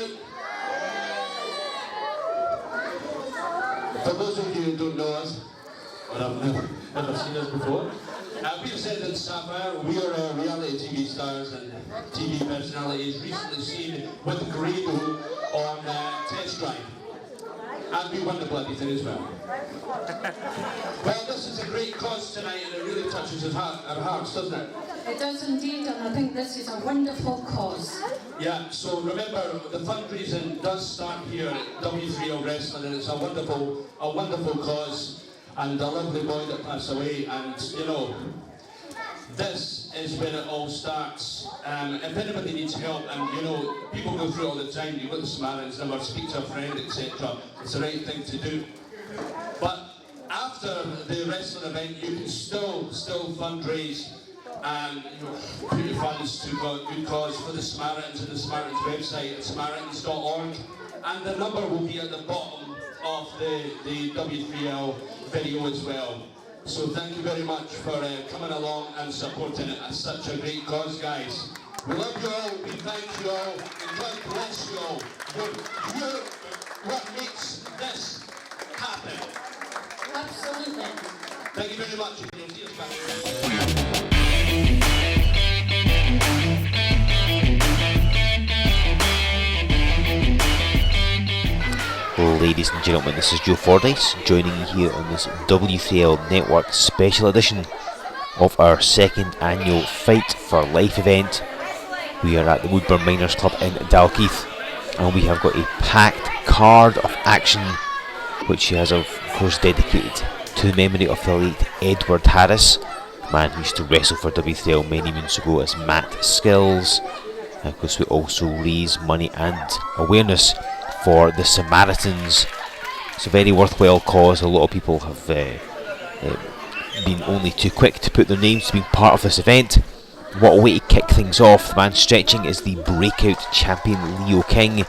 tonight? For those of you who don't know us, or have never seen us before, we've said that Sapphire, we are reality TV stars and TV personalities recently seen with Krieger on Test Drive. And we won the bloody thing as well. Well, this is a great cause tonight and it really touches our hearts, doesn't it? It does indeed, and I think this is a wonderful cause. Yeah, so remember, the fundraising does start here at W3L Wrestling, and it's a wonderful cause, and a lovely boy that passed away, and you know, this is where it all starts. If anybody needs help, and you know, people go through it all the time, you go to Samaritans, never speak to a friend, etc. It's the right thing to do. But after the wrestling event, you can still fundraise and put your funds to a good cause for the Samaritans and the Samaritans website at samaritans.org, and the number will be at the bottom of the W3L video as well. So thank you very much for coming along and supporting it as such a great cause, guys. We love you all, we thank you all, and God bless you all. You're what makes this happen. Absolutely. Thank you very much. Ladies and gentlemen, this is Joe Fordyce joining you here on this W3L Network Special Edition of our second annual Fight for Life event. We are at the Woodburn Miners Club in Dalkeith, and we have got a packed card of action which is of course dedicated to the memory of the late Edward Harris, the man who used to wrestle for W3L many moons ago as Matt Skills. And of course we also raise money and awareness for the Samaritans. It's a very worthwhile cause. A lot of people have been only too quick to put their names to being part of this event. What a way to kick things off. The man stretching is the Breakout champion Leo King.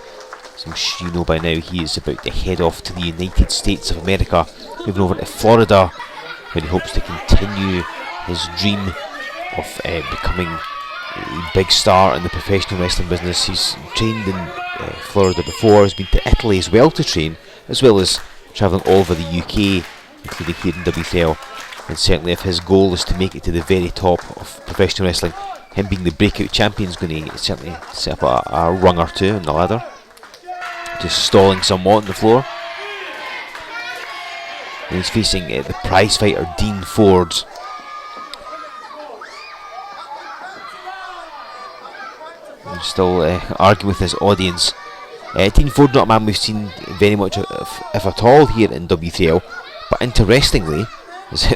So I'm sure you know by now he is about to head off to the United States of America, moving over to Florida, where he hopes to continue his dream of becoming a big star in the professional wrestling business. He's trained in Florida before, has been to Italy as well to train, as well as travelling all over the UK, including here in W3L. And certainly if his goal is to make it to the very top of professional wrestling, him being the Breakout champion is going to certainly set up a rung or two on the ladder. Just stalling somewhat on the floor. And he's facing the prize fighter Dean Ford. And still arguing with his audience. Dean Ford, not a man we've seen very much, if at all, here in W3L. But interestingly, is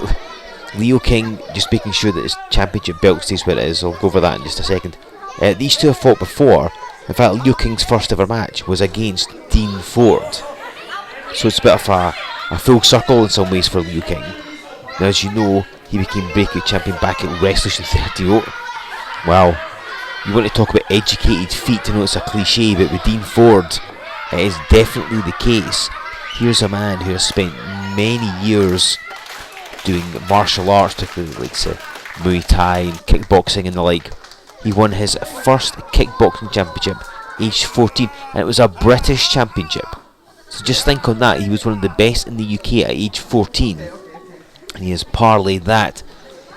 Leo King just making sure that his championship belt stays where it is. I'll go over that in just a second. These two have fought before. In fact, Leo King's first ever match was against Dean Ford. So it's a bit of a full circle in some ways for Leo King. Now, as you know, he became Breakout champion back at Wrestling 38. Wow. You want to talk about educated feet, I know it's a cliche, but with Dean Ford, it is definitely the case. Here's a man who has spent many years doing martial arts, particularly like Muay Thai and kickboxing and the like. He won his first kickboxing championship aged 14, and it was a British championship. So just think on that, he was one of the best in the UK at age 14, and he has parlayed that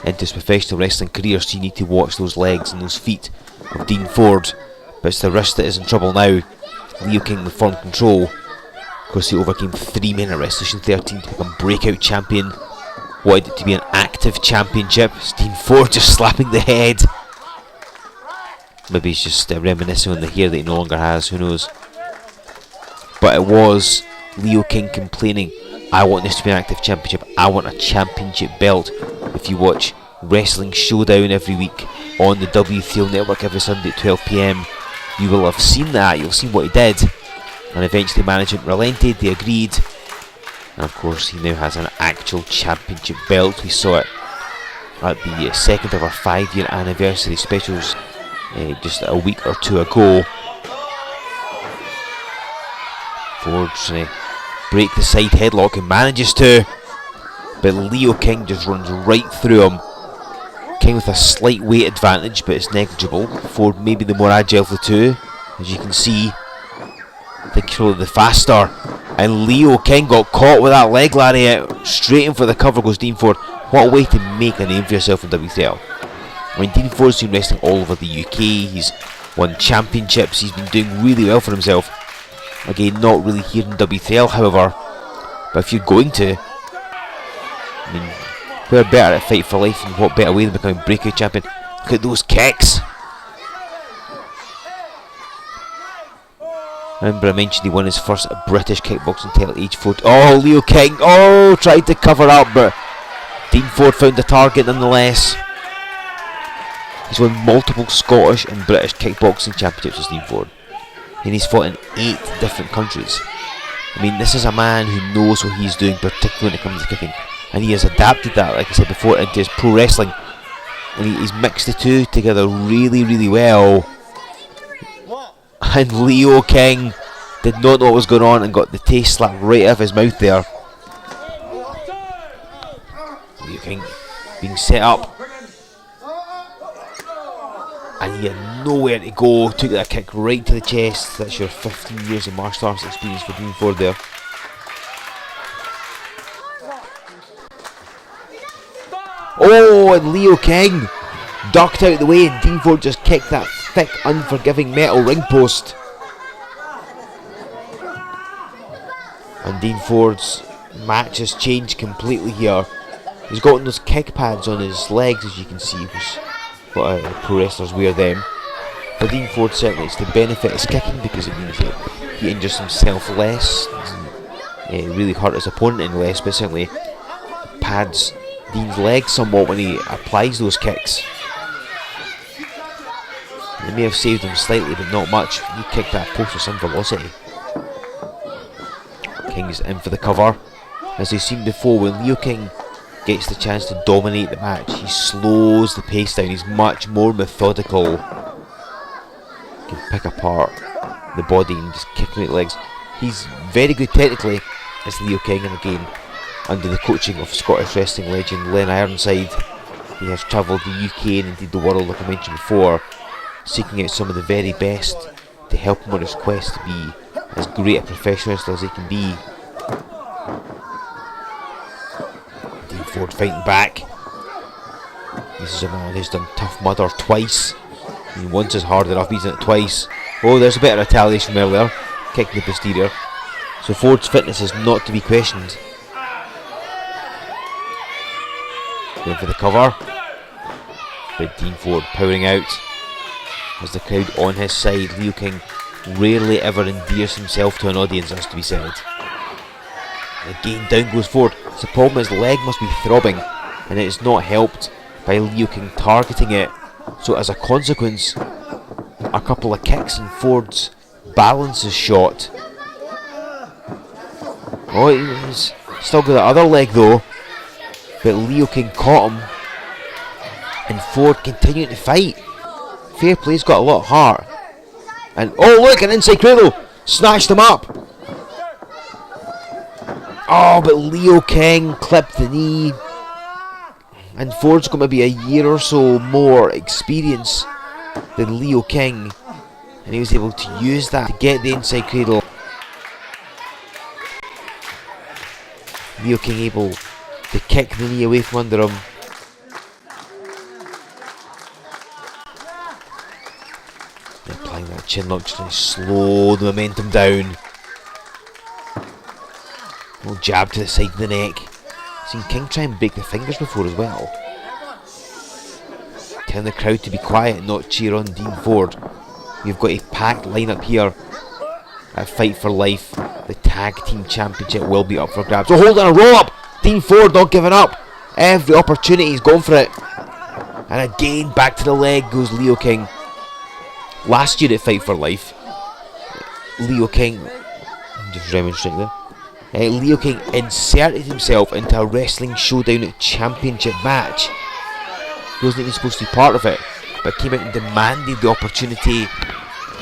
into his professional wrestling career, so you need to watch those legs and those feet of Dean Ford. But it's the wrist that is in trouble now. Leo King with firm control. Of course, he overcame 3 men at Wrestling 13 to become Breakout champion. Wanted it to be an active championship. It's Dean Ford just slapping the head. Maybe he's just reminiscing on the hair that he no longer has, who knows. But it was Leo King complaining, I want this to be an active championship, I want a championship belt. If you watch Wrestling Showdown every week on the W3L Network every Sunday at 12 PM, you will have seen that, you'll have seen what he did. And eventually management relented, they agreed. And of course he now has an actual championship belt. We saw it at the second of our 5-year anniversary specials just a week or two ago. Ford's trying to break the side headlock and manages to, but Leo King just runs right through him. King with a slight weight advantage, but it's negligible. Ford maybe the more agile of the two, as you can see. control faster. And Leo King got caught with that leg lariat. Straight in for the cover goes Dean Ford. What a way to make a name for yourself in W3L. I mean, Dean Ford's been wrestling all over the UK. He's won championships. He's been doing really well for himself. Again, not really here in W3L, however. But if you're going to, I mean, where better at Fight For Life and what better way than becoming Breakout champion? Look at those kicks. Remember I mentioned he won his first British kickboxing title at age 14. Oh, Leo King, oh, tried to cover up, but Dean Ford found the target nonetheless. He's won multiple Scottish and British kickboxing championships as Dean Ford. And he's fought in 8 different countries. I mean, this is a man who knows what he's doing, particularly when it comes to kicking. And he has adapted that, like I said before, into his pro wrestling. And he's mixed the two together really, really well. And Leo King did not know what was going on and got the taste slapped right out of his mouth there. Leo King being set up. And he had nowhere to go. Took that kick right to the chest. That's your 15 years of martial arts experience for Dean Ford there. Oh, and Leo King ducked out of the way and Dean Ford just kicked that thick, unforgiving metal ring post. And Dean Ford's match has changed completely here. He's got those kick pads on his legs, as you can see, which what pro wrestlers wear them. For Dean Ford, certainly it's to benefit his kicking because it means that he injures himself less. It really hurt his opponent in less, but certainly pads Dean's legs somewhat when he applies those kicks. They may have saved him slightly, but not much. He kicked that post with some velocity. King is in for the cover. As we've seen before, when Leo King gets the chance to dominate the match, he slows the pace down. He's much more methodical. He can pick apart the body and just kick out the legs. He's very good technically as Leo King, and again, under the coaching of Scottish wrestling legend Len Ironside, he has travelled the UK and indeed the world, like I mentioned before, seeking out some of the very best to help him on his quest to be as great a professional wrestler as he can be. Dean Ford fighting back. This is a man who's done Tough Mudder twice. And once is hard enough, he's done it twice. Oh, there's a bit of retaliation from earlier. Kicking the posterior. So Ford's fitness is not to be questioned. Going for the cover. But Dean Ford powering out. As the crowd on his side, Leo King rarely ever endears himself to an audience, has to be said. And again, down goes Ford. The problem is, leg must be throbbing, and it is not helped by Leo King targeting it. So as a consequence, a couple of kicks and Ford's balance is shot. Oh, he's still got the other leg though, but Leo King caught him, and Ford continued to fight. Fair play's got a lot of heart. And oh look, an inside cradle! Snatched him up! Oh, but Leo King clipped the knee. And Ford's got maybe a year or so more experience than Leo King. And he was able to use that to get the inside cradle. Leo King able to kick the knee away from under him. Applying that chin lock just to slow the momentum down. A little jab to the side of the neck. Seen King try and break the fingers before as well. Telling the crowd to be quiet and not cheer on Dean Ford. You've got a packed lineup here at Fight For Life. The Tag Team Championship will be up for grabs. So holding a roll up. Dean Ford not giving up. Every opportunity he's going for it. And again back to the leg goes Leo King. Last year at Fight For Life, Leo King, just remonstrating there, Leo King inserted himself into a Wrestling Showdown championship match. He wasn't even supposed to be part of it, but came out and demanded the opportunity,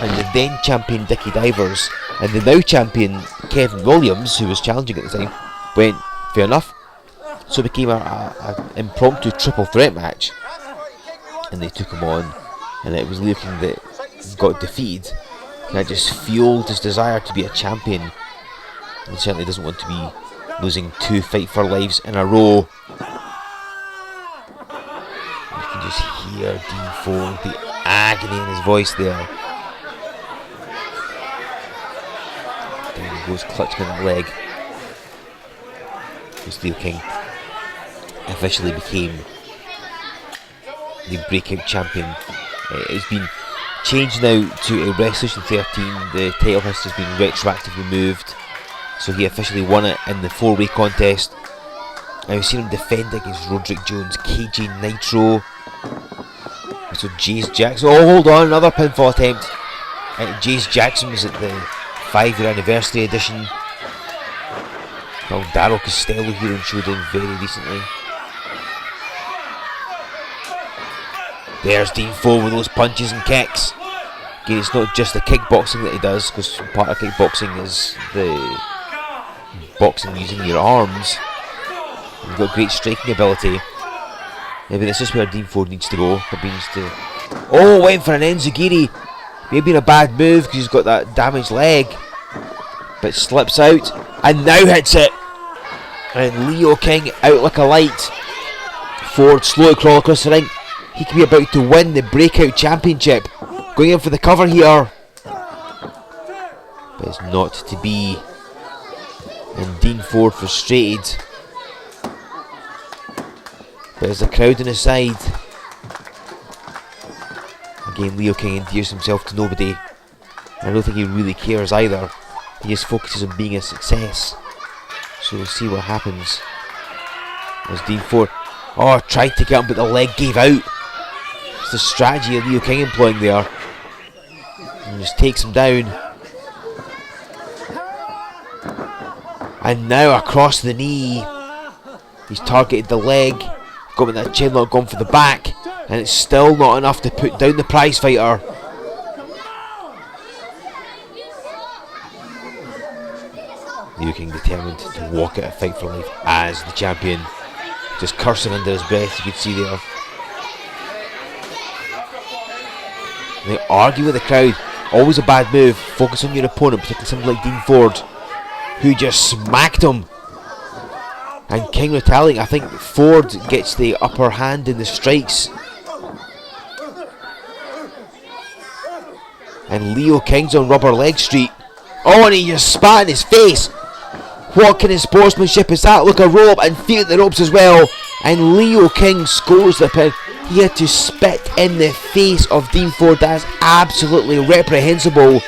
and the then champion Dickie Divers and the now champion Kevin Williams, who was challenging at the time, went, fair enough. So it became an impromptu triple threat match, and they took him on, and it was Leo King that got defeated. That just fueled his desire to be a champion. He certainly doesn't want to be losing 2 Fight for Lives in a row. You can just hear Dean Ford, the agony in his voice there. There he goes, clutching that leg. Leo King officially became the Breakout champion. It's been changed now to a Resolution 13. The title has been retroactively moved, so he officially won it in the 4-way contest. And we've seen him defend against Roderick Jones, KJ Nitro. So Jace Jackson, oh hold on, another pinfall attempt. Jace Jackson was at the 5-year anniversary edition. Well, Darryl Costello here on Showdown very recently. There's Dean Ford with those punches and kicks. Again, it's not just the kickboxing that he does, because part of kickboxing is the boxing using your arms. He's got great striking ability. Yeah, but this is where Dean Ford needs to go. He needs to... Oh, went for an enziguri. Maybe a bad move because he's got that damaged leg. But slips out and now hits it. And Leo King out like a light. Ford slowly crawl across the ring. He could be about to win the Breakout Championship. Going in for the cover here. But it's not to be. And Dean Ford frustrated. But there's a crowd on his side. Again, Leo King endears himself to nobody. I don't think he really cares either. He just focuses on being a success. So we'll see what happens. There's Dean Ford. Oh, tried to get him, but the leg gave out. It's the strategy of Leo King employing there. And just takes him down. And now across the knee. He's targeted the leg. Got with that chin lock, gone for the back. And it's still not enough to put down the prize fighter. Leo King determined to walk out a Fight for Life as the champion. Just cursing under his breath, you could see there. They argue with the crowd. Always a bad move. Focus on your opponent, particularly somebody like Dean Ford, who just smacked him. And King retaliating. I think Ford gets the upper hand in the strikes. And Leo King's on rubber leg street. Oh, and he just spat in his face. What kind of sportsmanship is that? Look, a rope and feet at the ropes as well. And Leo King scores the pin. He had to spit in the face of Dean Ford. That is absolutely reprehensible.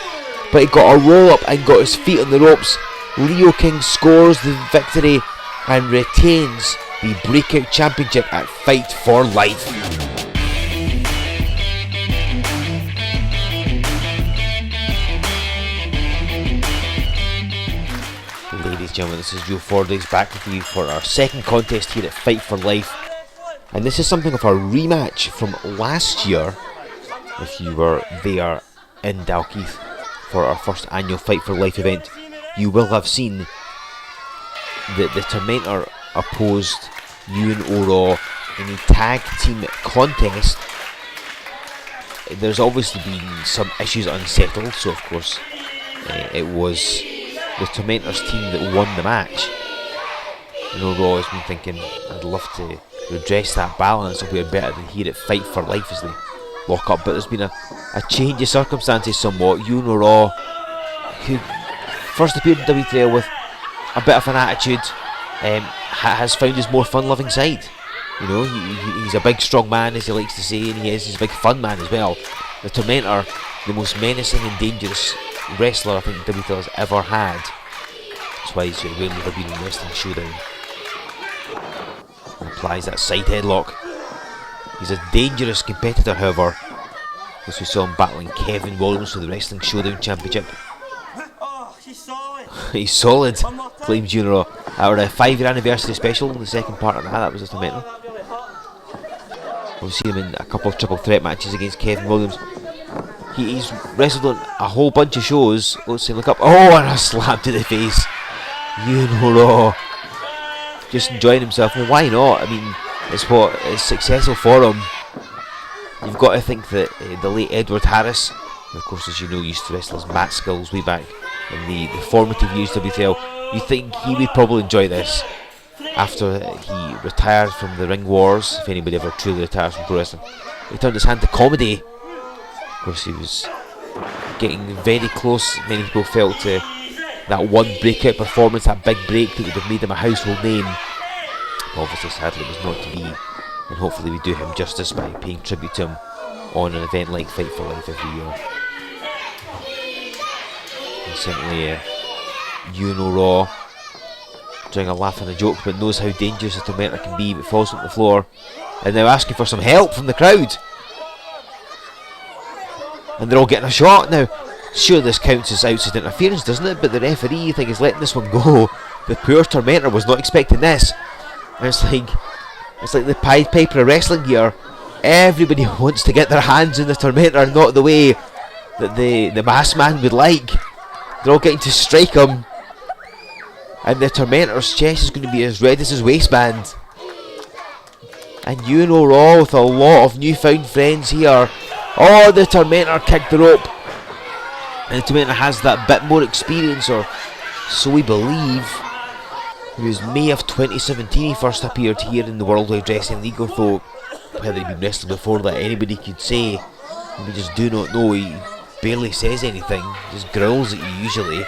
But he got a roll up and got his feet on the ropes. Leo King scores the victory and retains the Breakout Championship at Fight for Life. Ladies and gentlemen, this is Joe Fordyce back with you for our second contest here at Fight for Life. And this is something of a rematch from last year. If you were there in Dalkeith for our first annual Fight for Life event, you will have seen that the Tormentor opposed Ewan O'Raw in a tag team contest. There's obviously been some issues unsettled, so of course it was the Tormentor's team that won the match. And O'Raw has been thinking, I'd love to redress that balance if we're better than here at Fight for Life as they lock up. But there's been a change of circumstances somewhat. Ewan O'Raw, who first appeared in W3L with a bit of an attitude, has found his more fun-loving side. You know, he's a big strong man, as he likes to say, and he's a big fun man as well. The Tormentor, the most menacing and dangerous wrestler I think W3L has ever had. That's why he's rarely ever been in Wrestling Showdown. He applies that side headlock. He's a dangerous competitor, however, as we saw him battling Kevin Williams for the Wrestling Showdown Championship. He's solid, claims Ewan O'Raw. Our 5-year anniversary special, the second part of that was a Tormentor. We've seen him in a couple of triple threat matches against Kevin Williams. He's wrestled on a whole bunch of shows. Let's see, look up. Oh, and a slap to the face. Ewan O'Raw just enjoying himself. Well, why not? I mean, it's successful for him. You've got to think that the late Edward Harris And of course, as you know, used to wrestle as Matt Skills way back in the formative years of WTL. You think he would probably enjoy this after he retired from the ring wars, if anybody ever truly retires from pro wrestling. He turned his hand to comedy. Of course, he was getting very close, many people felt, to that one breakout performance, that big break that would have made him a household name. Obviously, sadly, it was not to be, and hopefully we do him justice by paying tribute to him on an event like Fight For Life every year. And certainly Euan Raw doing a laugh and a joke, but knows how dangerous a tormentor can be, but falls on the floor and now asking for some help from the crowd. And they're all getting a shot now. Sure, this counts as outside interference, doesn't it? But the referee, I think, is letting this one go. The poor tormentor was not expecting this. And it's like the Pied Piper of wrestling here. Everybody wants to get their hands in the tormentor, not the way that the masked man would like. They're all getting to strike him, and the tormentor's chest is going to be as red as his waistband. And Euan Raw with a lot of newfound friends here. Oh, the tormentor kicked the rope, and the tormentor has that bit more experience, or so we believe. It was May of 2017 he first appeared here in the Worldwide Wrestling League, although whether he'd been wrestling before that anybody could say. We just do not know. He barely says anything, just growls at you usually. It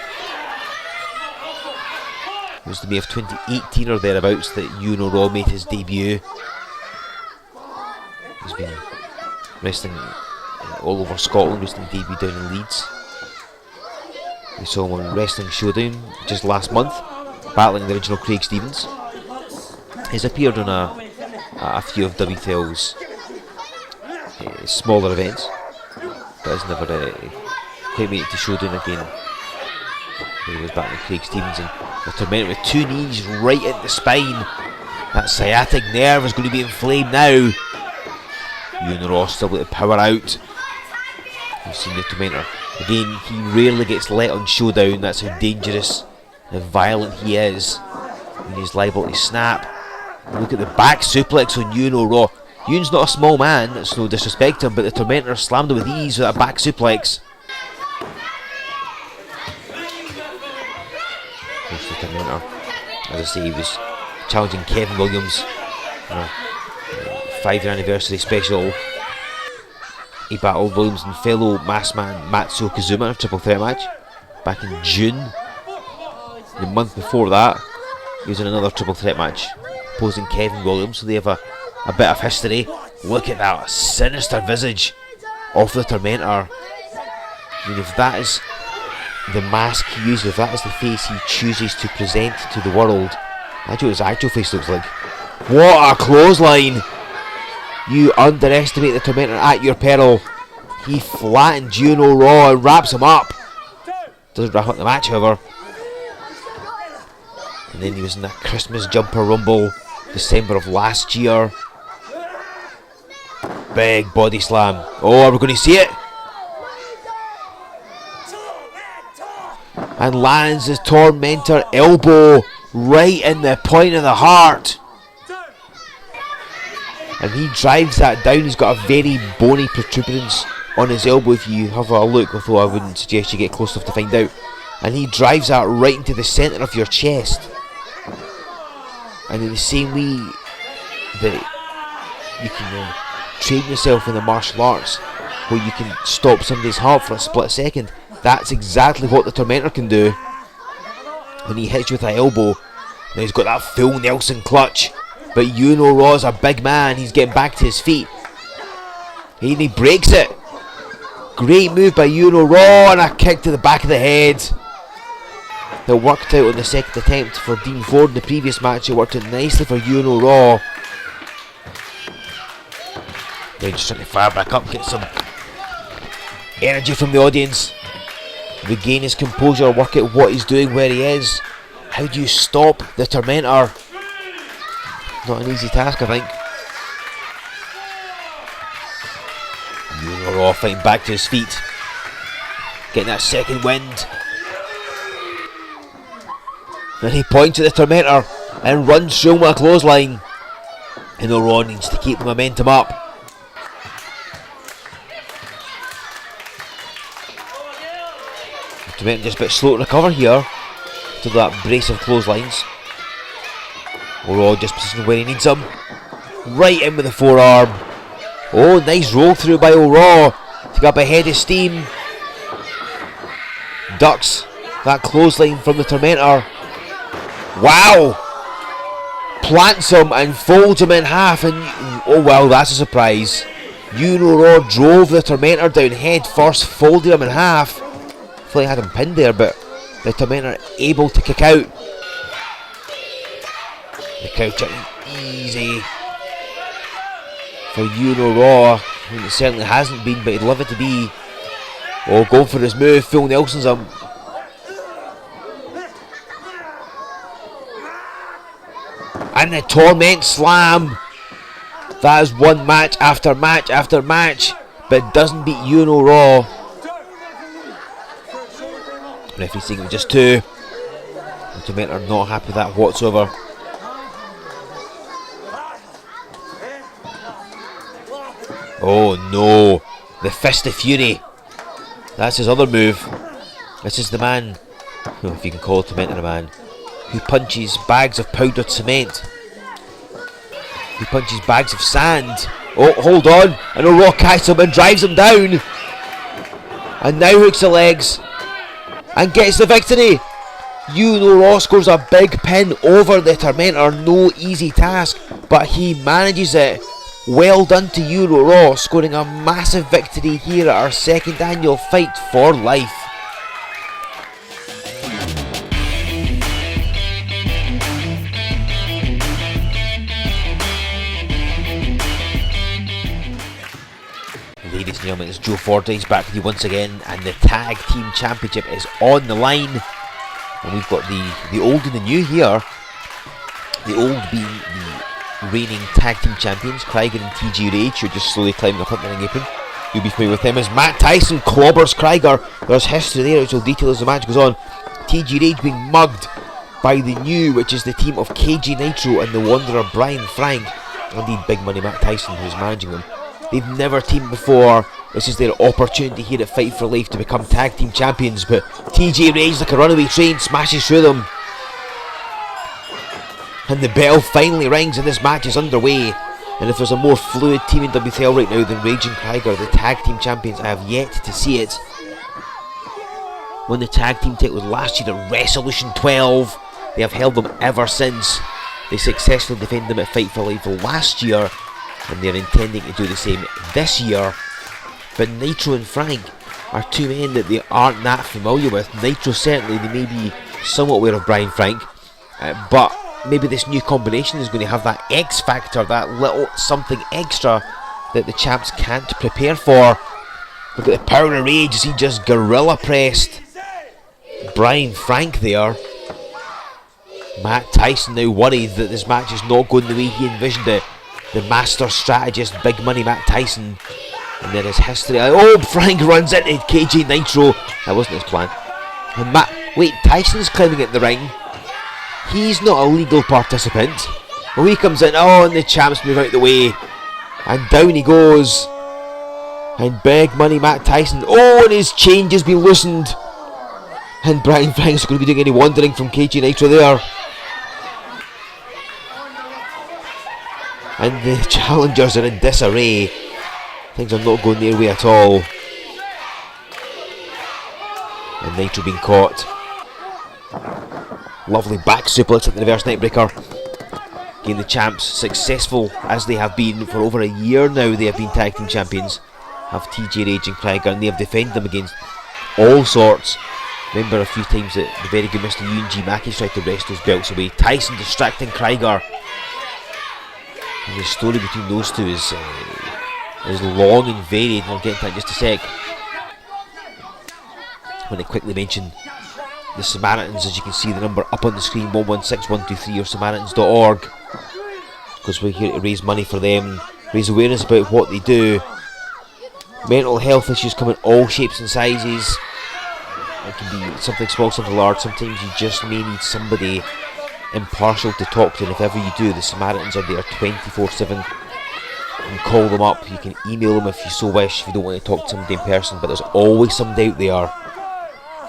was the May of 2018 or thereabouts that Euan Raw made his debut. He's been wrestling all over Scotland, wrestling debut down in Leeds. We saw him on Wrestling Showdown just last month, battling the original Craig Stevens. He's appeared on a few of W3L's smaller events, but has never quite made it to Showdown again. He was battling Craig Stevens, and the tormentor with two knees right in the spine. That sciatic nerve is going to be inflamed now. Euan Raw still with the power out. You've seen the tormentor. Again, he rarely gets let on Showdown. That's how dangerous and violent he is when he's liable to snap. Look at the back suplex on Euan Raw. Euan's not a small man, that's no disrespect to him, but the tormentor slammed him with ease with that back suplex. Here's the tormentor. As I say, he was challenging Kevin Williams in a 5th anniversary special. He battled Williams and fellow masked man Matsuo Kazuma in a triple threat match back in June. The month before that, he was in another triple threat match opposing Kevin Williams, so they have a bit of history. Look at that sinister visage of the tormentor. I mean, if that is the mask he uses, if that is the face he chooses to present to the world, imagine what his actual face looks like. What a clothesline! You underestimate the tormentor at your peril. He flattened Euan Raw and wraps him up. Doesn't wrap up the match, however. And then he was in that Christmas Jumper Rumble, December of last year. Big body slam. Oh, are we going to see it? And lands his tormentor elbow right in the point of the heart. And he drives that down. He's got a very bony protuberance on his elbow if you have a look, although I wouldn't suggest you get close enough to find out. And he drives that right into the centre of your chest. And in the same way that you can train yourself in the martial arts, where you can stop somebody's heart for a split second, that's exactly what the tormentor can do. When he hits you with that elbow, now he's got that full Nelson clutch. But Euan Raw is a big man. He's getting back to his feet. And he breaks it. Great move by Euan Raw, and a kick to the back of the head. That worked out on the second attempt for Dean Ford in the previous match. It worked out nicely for Euan Raw. Now just trying to fire back up, get some energy from the audience. Regain his composure, work out what he's doing, where he is. How do you stop the tormentor? Not an easy task, I think. Euan Raw fighting back to his feet, getting that second wind. Then he points at the tormentor and runs through him with a clothesline. And Raw needs to keep the momentum up. Tormentor just a bit slow to recover here to that brace of clotheslines. Raw just positioned where he needs him. Right in with the forearm. Oh, nice roll through by Raw to get up ahead of steam. Ducks that clothesline from the Tormentor. Wow! Plants him and folds him in half, and oh well, that's a surprise. Raw drove the Tormentor down head first, folded him in half. I feel like I had him pinned there, but the Tormentor able to kick out. The crouch easy for Raw. I mean, it certainly hasn't been, but he'd love it to be. Oh, going for his move, Phil Nelson's him. And the Torment Slam. That is one match after match after match, but doesn't beat Raw. Referee saying it was just two. The Tormentor not happy with that whatsoever. Oh no, the Fist of Fury. That's his other move. This is the man, if you can call Tormentor a man, who punches bags of powdered cement. He punches bags of sand. Oh, hold on. And Raw catches him and drives him down. And now hooks the legs. And gets the victory. Raw scores a big pin over the Tormentor. No easy task. But he manages it. Well done to Raw, scoring a massive victory here at our second annual Fight for Life. Ladies and gentlemen, it's Joe Fordyce back with you once again, and the Tag Team Championship is on the line. And we've got the old and the new here. The old being the reigning Tag Team Champions, Krieger and TG Rage, who are just slowly climbing up the ring apron. You'll be familiar with them as Matt Tyson clobbers Krieger. There's history there, which will detail as the match goes on. TG Rage being mugged by the new, which is the team of KG Nitro and the Wanderer Brian Frank. Indeed, Big Money Matt Tyson, who's managing them. They've never teamed before. This is their opportunity here at Fight for Life to become Tag Team Champions, but TJ Rage, like a runaway train, smashes through them. And the bell finally rings and this match is underway. And if there's a more fluid team in W3L right now than Rage and Krieger, the Tag Team Champions, I have yet to see it. Won the Tag Team title last year at Resolution 12. They have held them ever since. They successfully defended them at Fight for Life last year, and they're intending to do the same this year. But Nitro and Frank are two men that they aren't that familiar with. Nitro certainly, they may be somewhat aware of Brian Frank, but maybe this new combination is going to have that X factor, that little something extra that the champs can't prepare for. Look at the power of Rage as he just gorilla pressed Brian Frank there. Matt Tyson now worried that this match is not going the way he envisioned it. The master strategist, Big Money Matt Tyson. And there is history. Oh, Frank runs into KJ Nitro. That wasn't his plan. And wait, Tyson's climbing at the ring. He's not a legal participant. Well, he comes in. Oh, and the champs move out the way. And down he goes. And Big Money Matt Tyson. Oh, and his chain has been loosened. And Brian Frank's going to be doing any wandering from KJ Nitro there. And the challengers are in disarray. Things are not going their way at all. And Nitro being caught. Lovely back suplex at the reverse neckbreaker. Again, the champs, successful as they have been for over a year now, they have been Tag Team Champions. Have TJ Rage and Krieger, and they have defended them against all sorts. Remember a few times that the very good Mr. Ewan G. Mackie tried to wrest those belts away. Tyson distracting Krieger. And the story between those two is long and varied, and I'll get into that in just a sec. I want to quickly mention the Samaritans, as you can see the number up on the screen, 116123 or samaritans.org, because we're here to raise money for them, raise awareness about what they do. Mental health issues come in all shapes and sizes. It can be something small, something large. Sometimes you just may need somebody impartial to talk to, and if ever you do, the Samaritans are there 24/7. You can call them up, you can email them if you so wish, if you don't want to talk to somebody in person, but there's always somebody out there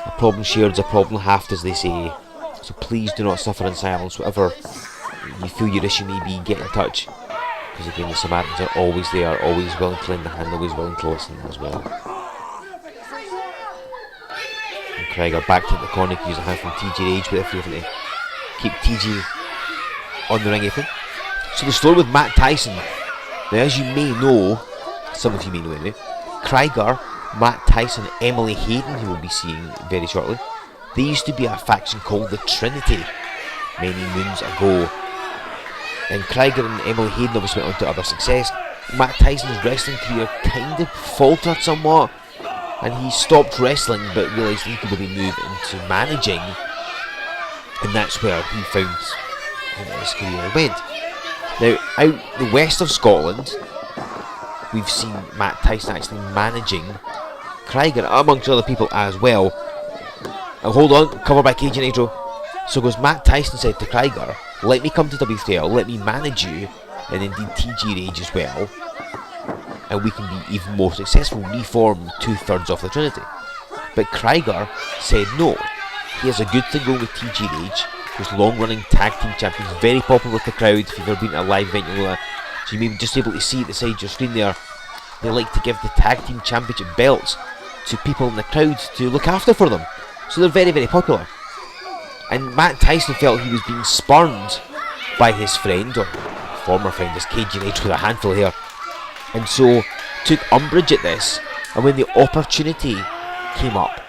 A problem shared is a problem halved, as they say. So please do not suffer in silence. Whatever you feel your issue may be, get in touch. Because again, the Samaritans are always there, always willing to lend a hand, always willing to listen as well. And Krieger back to the corner, can use a hand from TG Rage, but if you're able to keep TG on the ring apron. So the story with Matt Tyson. Now, as you may know, some of you may know anyway, Krieger, Matt Tyson, Emily Hayden, who we'll be seeing very shortly, they used to be a faction called the Trinity many moons ago. And Krieger and Emily Hayden obviously went on to other success. Matt Tyson's wrestling career kind of faltered somewhat, and he stopped wrestling but realised he could maybe move into managing, and that's where he found his career went. Now, out the west of Scotland, we've seen Matt Tyson actually managing Krieger, amongst other people as well. Hold on, cover by KG Nitro. So goes Matt Tyson said to Krieger, let me come to W3L, let me manage you, and indeed TG Rage as well, and we can be even more successful, reform 2/3 of the Trinity. But Krieger said no. He has a good thing going with TG Rage, who's long-running tag team champions, very popular with the crowd. If you've ever been to a live event, you'll know that. So you may be just able to see at the side of your screen there, they like to give the tag team championship belts to people in the crowd to look after for them. So they're very, very popular. And Matt Tyson felt he was being spurned by his friend, or former friend, as KG Rage with a handful here, and so took umbrage at this. And when the opportunity came up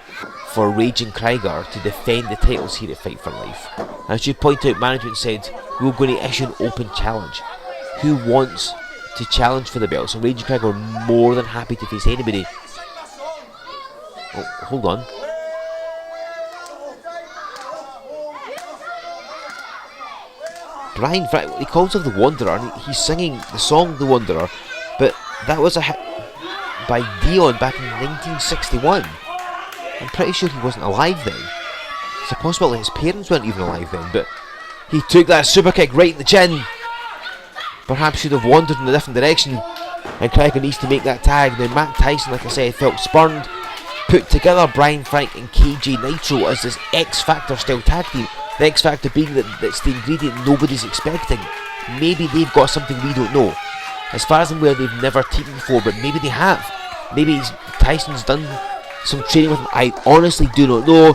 for Rage and Krieger to defend the titles here at Fight For Life, and I should point out, management said we were going to issue an open challenge. Who wants to challenge for the belts? And Rage and Krieger were more than happy to face anybody. Oh, hold on. Bryden, he calls him the Wanderer, and he's singing the song The Wanderer, but that was a hit by Dion back in 1961. I'm pretty sure he wasn't alive then. It's a possibility his parents weren't even alive then, but he took that super kick right in the chin. Perhaps should have wandered in a different direction, and Krieger needs to make that tag. Now Matt Tyson, like I said, felt spurned, put together Brian Frank and KJ Nitro as this X Factor style tag team. The X Factor being that's the ingredient nobody's expecting. Maybe they've got something we don't know. As far as I'm aware, they've never teamed before, but maybe they have. Maybe Tyson's done some training with them. I honestly do not know,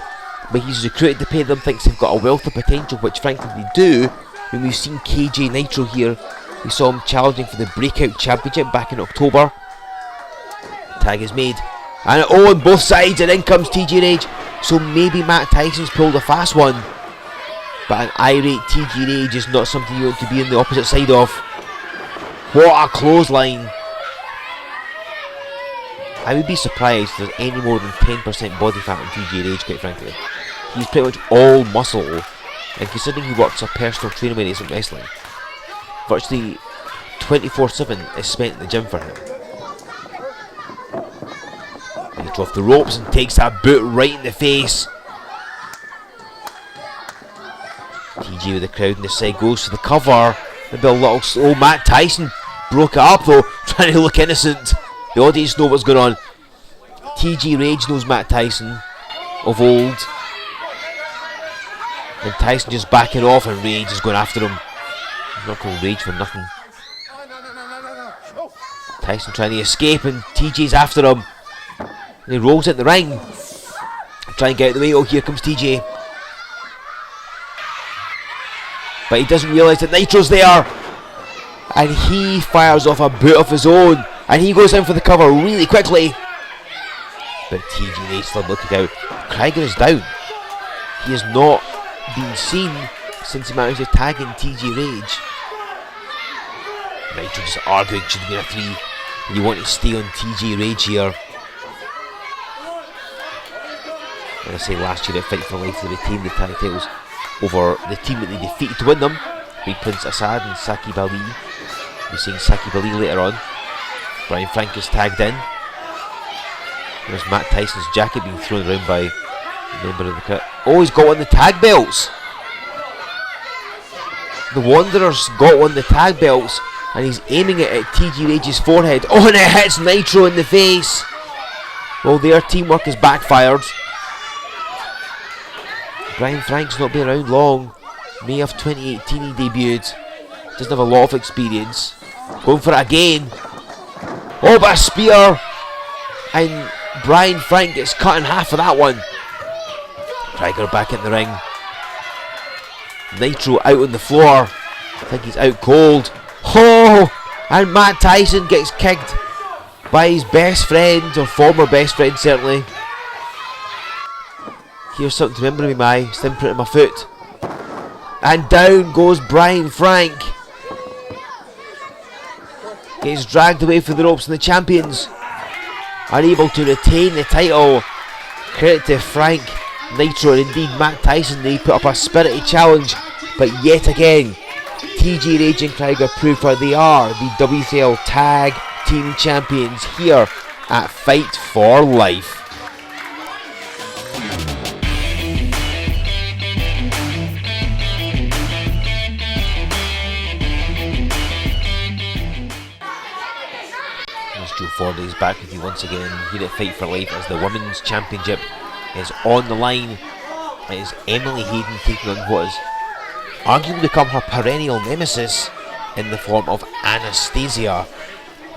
but he's recruited to pay them, thinks they've got a wealth of potential, which frankly they do. When we've seen KJ Nitro here, we saw him challenging for the Breakout Championship back in October. Tag is made, and on both sides, and in comes TG Rage. So maybe Matt Tyson's pulled a fast one, but an irate TG Rage is not something you want to be on the opposite side of. What a clothesline! I would be surprised if there's any more than 10% body fat on TG Rage, quite frankly. He's pretty much all muscle, and considering he works a personal trainer when he's in wrestling, virtually 24/7 is spent in the gym for him. He gets off the ropes and takes that boot right in the face. TG with the crowd on the side goes for the cover. Maybe a little slow. Matt Tyson broke it up though, trying to look innocent. The audience know what's going on. TG Rage knows Matt Tyson of old, and Tyson just backing off, and Rage is going after him. I'm not called Rage for nothing. Tyson trying to escape, and TJ's after him. And he rolls in the ring, trying to get out of the way. Oh, here comes TJ. But he doesn't realise that Nitro's there, and he fires off a boot of his own, and he goes in for the cover really quickly. But TG Rage still looking out. Krieger is down. He has not been seen since he managed to tag in TG Rage. Nitro just arguing should be a 3. You want to stay on TG Rage here. And I say last year at Fight For Life they retained the tag titles over the team that they defeated to win them, Big Prince Assad and Saqib Ali. We're seeing Saqib Ali later on. Brian Frank is tagged in. There's Matt Tyson's jacket being thrown around by a member of the crowd. Oh, he's got one of the tag belts. The Wanderer's got one of the tag belts, and he's aiming it at TG Rage's forehead. Oh, and it hits Nitro in the face. Well, their teamwork has backfired. Brian Frank's not been around long. May of 2018 he debuted. Doesn't have a lot of experience. Going for it again. Oh, but a spear. And Brian Frank gets cut in half for that one. Krieger back in the ring. Nitro out on the floor. I think he's out cold. Oh! And Matt Tyson gets kicked by his best friend, or former best friend certainly. Here's something to remember me by. It's the imprint of my foot. And down goes Brian Frank. Gets dragged away from the ropes, and the champions are able to retain the title. Credit to Frank, Nitro, and indeed Matt Tyson. They put up a spirited challenge, but yet again TJ Rage and Krieger prove how they are the W3L Tag Team Champions here at Fight For Life. Joe Ford is back with you once again here at Fight For Life as the Women's Championship is on the line. It is Emily Hayden taking on what is arguably become her perennial nemesis in the form of Anastasia.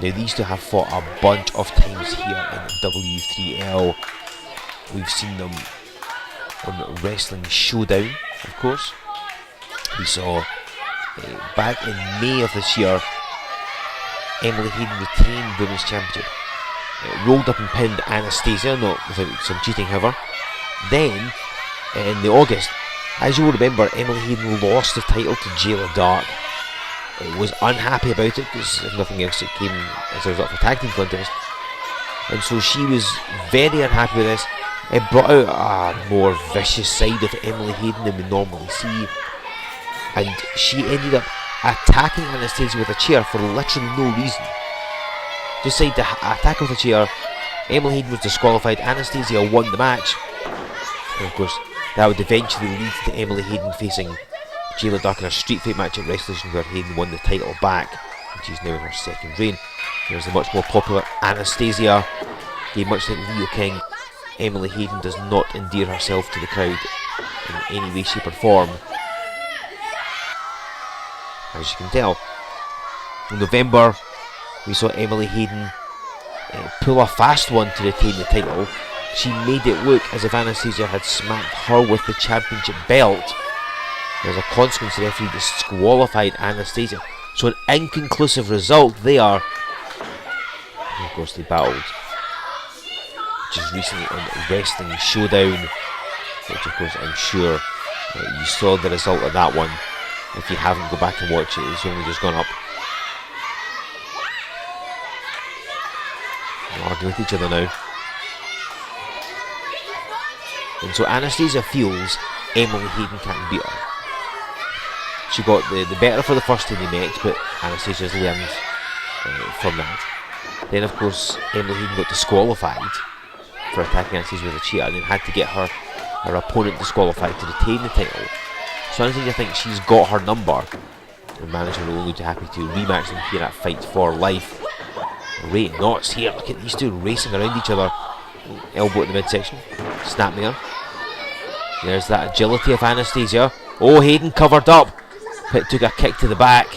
Now these two have fought a bunch of times here in W3L. We've seen them on Wrestling Showdown, of course. We saw back in May of this year Emily Hayden retained the Women's Championship. Rolled up and pinned Anastasia, not without some cheating however. Then, in the August, as you will remember, Emily Hayden lost the title to Jayla Dark. Was unhappy about it because if nothing else it came as a result of a tag team contest. And so she was very unhappy with this. It brought out a more vicious side of Emily Hayden than we normally see. And she ended up attacking Anastasia with a chair for literally no reason. Just decided to attack her with a chair. Emily Hayden was disqualified. Anastasia won the match. And of course, that would eventually lead to Emily Hayden facing Jayla Dark in a street fight match at Wrestling where Hayden won the title back. And she's now in her second reign. There's the much more popular Anastasia. Much like Leo King, Emily Hayden does not endear herself to the crowd in any way, shape or form. As you can tell, in November we saw Emily Hayden pull a fast one to retain the title. She made it look as if Anastasia had smacked her with the championship belt. As a consequence, the referee disqualified Anastasia. So an inconclusive result there. And of course they battled just recently on Wrestling Showdown, which of course I'm sure you saw the result of that one. If you haven't, go back and watch it. It's only just gone up. They're arguing with each other now. And so Anastasia feels Emily Hayden can't beat her. She got the better for the first time they met, but Anastasia's learned from that. Then of course Emily Hayden got disqualified for attacking Anastasia with a chair, and then had to get her opponent disqualified to retain the title. So Anastasia thinks she's got her number, and manager will only be happy to rematch them here at Fight For Life. Great knots here. Look at these two racing around each other. Elbow at the midsection. Snap there. There's that agility of Anastasia. Oh, Hayden covered up, but took a kick to the back.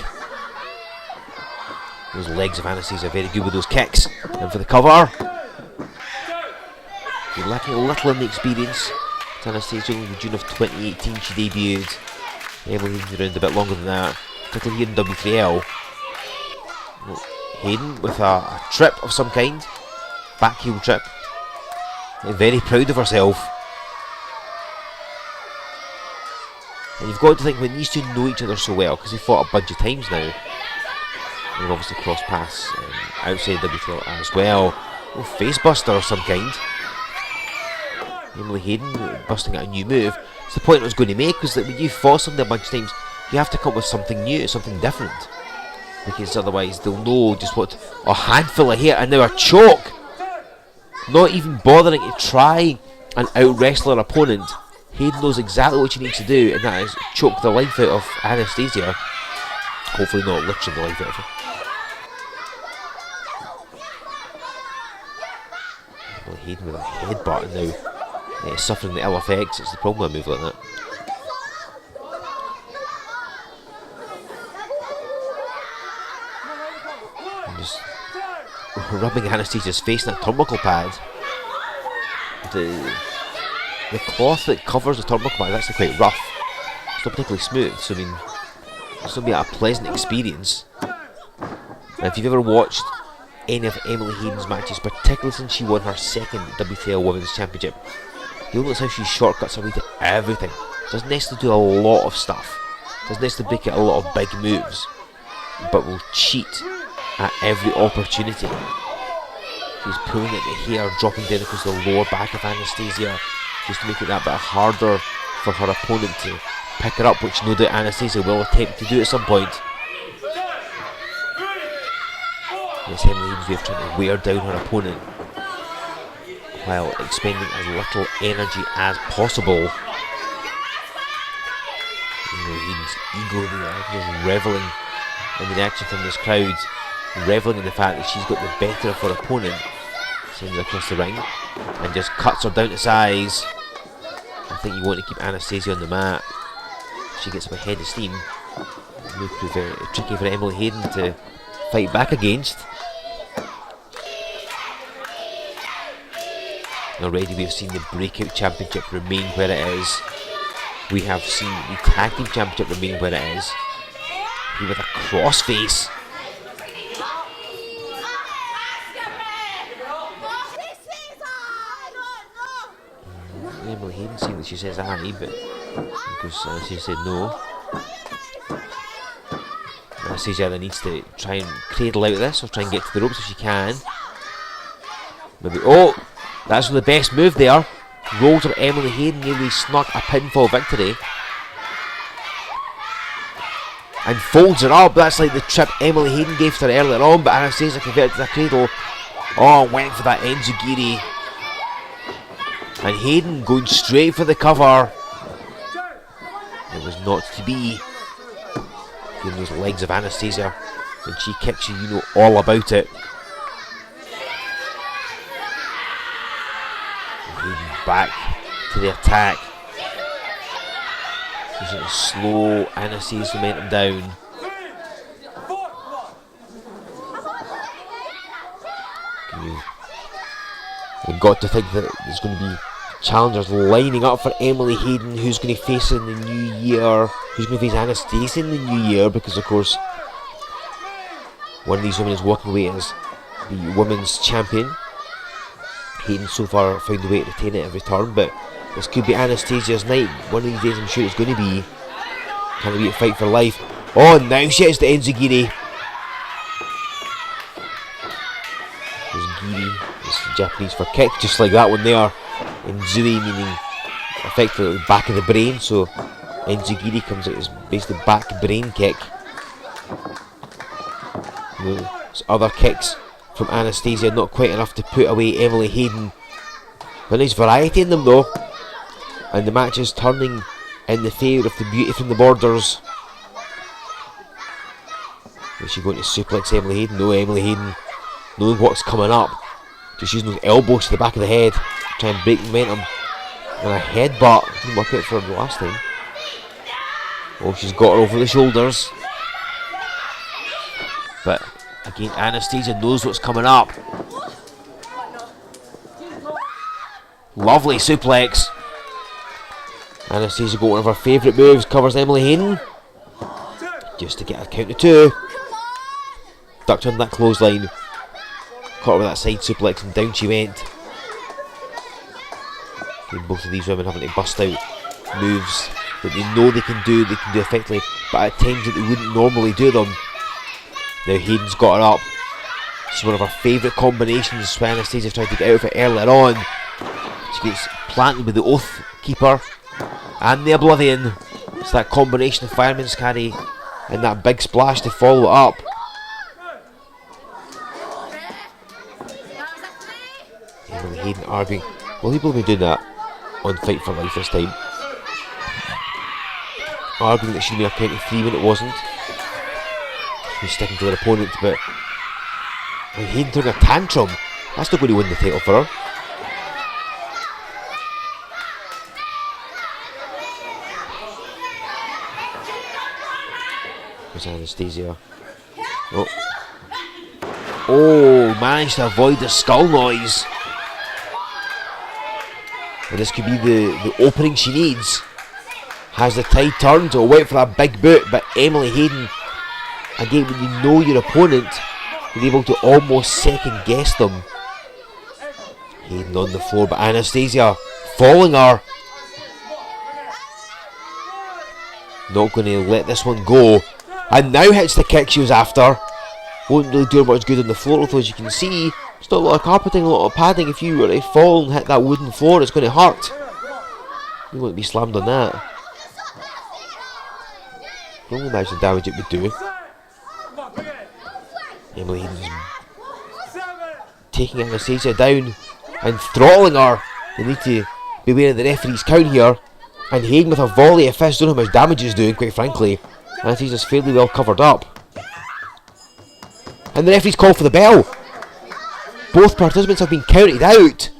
Those legs of Anastasia are very good with those kicks. And for the cover. You're lacking a little in the experience. Anastasia in June of 2018 she debuted. Emily Hayden's around a bit longer than that, particularly here in W3L. Hayden with a trip of some kind, back heel trip. Very proud of herself. And you've got to think, when these two know each other so well, because they've fought a bunch of times now, and obviously cross paths outside W3L as well. Oh, face buster of some kind. Emily Hayden busting out a new move. It's the point I was going to make, was that when you fought something a bunch of times, you have to come up with something new, something different, because otherwise they'll know just what. A handful of hit and now a choke. Not even bothering to try and out wrestle her opponent. Hayden knows exactly what she needs to do, and that is choke the life out of Anastasia. Hopefully not literally the life out of her. Emily Hayden with a headbutt now. suffering the ill effects. It's the problem with a move like that. And just rubbing Anastasia's face in that turnbuckle pad. The cloth that covers the turnbuckle pad is actually quite rough. It's not particularly smooth, so I mean, it's going to be a pleasant experience. And if you've ever watched any of Emily Hayden's matches, particularly since she won her second W3L Women's Championship, you'll notice how she shortcuts her way to everything. Doesn't necessarily do a lot of stuff, doesn't necessarily break out a lot of big moves, but will cheat at every opportunity. She's pulling at the hair, dropping down across the lower back of Anastasia, just to make it that bit harder for her opponent to pick her up, which no doubt Anastasia will attempt to do at some point. It's Emily Hayden's way of trying to wear down her opponent while expending as little energy as possible. Emily Hayden's ego there, just revelling in the reaction from this crowd, revelling in the fact that she's got the better of her opponent. Sends her across the ring and just cuts her down to size. I think you want to keep Anastasia on the mat. She gets up ahead of steam. It will prove very tricky for Emily Hayden to fight back against. Already we have seen the Breakout Championship remain where it is. We have seen the Tag Team Championship remain where it is. Here with a crossface. Emily Hayden saying that she says aye, but because she said no. Anastasia either needs to try and cradle out of this or try and get to the ropes if she can. Maybe, oh, that's the best move there. Rolls her Emily Hayden, nearly snuck a pinfall victory. And folds her up. That's like the trip Emily Hayden gave to her earlier on, but Anastasia converted to the cradle. Oh, went for that enziguri. And Hayden going straight for the cover. It was not to be. Feeling those legs of Anastasia. When she kicks you, you know all about it. Hayden back to the attack. She's going to slow Anastasia's momentum down. You've got to think that there's going to be challengers lining up for Emily Hayden, who's going to face her in the new year, who's going to face Anastasia in the new year, because of course one of these women is walking away as the women's champion. Hayden so far found a way to retain it every turn, but this could be Anastasia's night. One of these days I'm sure it's going to be. Can it be a fight for life? Oh, now she hits the enziguri. Giri is Japanese for kick, just like that one there. Enzuri meaning effectively back of the brain, so enzigiri comes out as basically back brain kick. There's other kicks from Anastasia, not quite enough to put away Emily Hayden. But nice variety in them though. And the match is turning in the favour of the beauty from the borders. Is she going to suplex Emily Hayden? No, Emily Hayden, knowing what's coming up, just using those elbows to the back of the head, try and break momentum. And a headbutt, didn't work out for her the last time. Oh, she's got her over the shoulders. But again, Anastasia knows what's coming up. Lovely suplex. Anastasia got one of her favourite moves, covers Emily Hayden. Just to get a count of two. Ducked on that clothesline. Caught her with that side suplex and down she went. And both of these women having to bust out moves that they know they can do effectively, but at times that they wouldn't normally do them. Now Hayden's got her up. It's one of her favourite combinations when Anastasia tried to get out of it earlier on. She gets planted with the Oath Keeper and the Oblivion. It's that combination of Fireman's Carry and that big splash to follow it up. Emily Hayden arguing. Will people be doing that on Fight For Life this time? Arguing that she'd be a count of three when it wasn't. She's sticking to her opponent, but Hayden throwing a tantrum. That's not going to win the title for her. There's Anastasia. Oh. Oh, managed to avoid the skull noise. And this could be the opening she needs. Has the tide turned? Oh, went for that big boot, but Emily Hayden, again, when you know your opponent, you're able to almost second guess them. Hayden on the floor, but Anastasia falling her. Not going to let this one go. And now hits the kick she was after. Won't really do much good on the floor, although as you can see, it's not a lot of carpeting, a lot of padding. If you were to fall and hit that wooden floor, it's going to hurt. You won't be slammed on that. You can only imagine the damage it would do. Emily Hayden's taking Anastasia down and throttling her. They need to be aware of the referee's count here. And Hayden with a volley of fists, don't know how much damage he's doing, quite frankly. Anastasia's fairly well covered up. And the referee's called for the bell. Both participants have been counted out.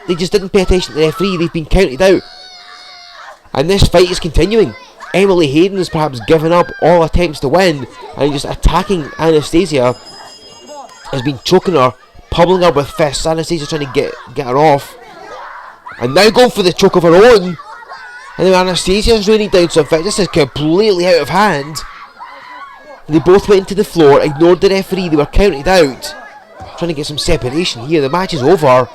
They just didn't pay attention to the referee, they've been counted out. And this fight is continuing. Emily Hayden has perhaps given up all attempts to win and just attacking Anastasia. Has been choking her, pummeling her with fists. Anastasia's trying to get her off. And now going for the choke of her own. And now Anastasia's raining down some fight. This is completely out of hand. They both went into the floor, ignored the referee, they were counted out. Trying to get some separation here. The match is over.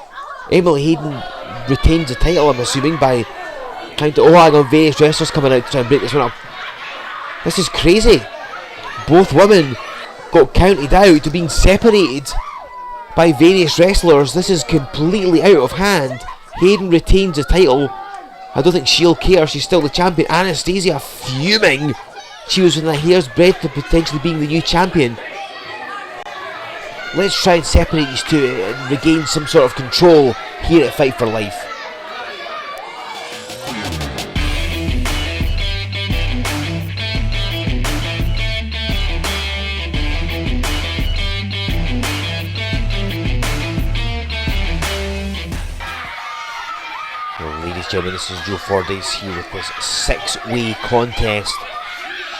Emily Hayden retains the title, I'm assuming, by trying to... Oh, I got various wrestlers coming out to try and break this one up. This is crazy. Both women got counted out to being separated by various wrestlers. This is completely out of hand. Hayden retains the title. I don't think she'll care, she's still the champion. Anastasia fuming. She was within a hair's breadth of potentially being the new champion. Let's try and separate these two and regain some sort of control here at Fight For Life. Well, ladies and gentlemen, this is Joe Fordyce here with this 6-way contest.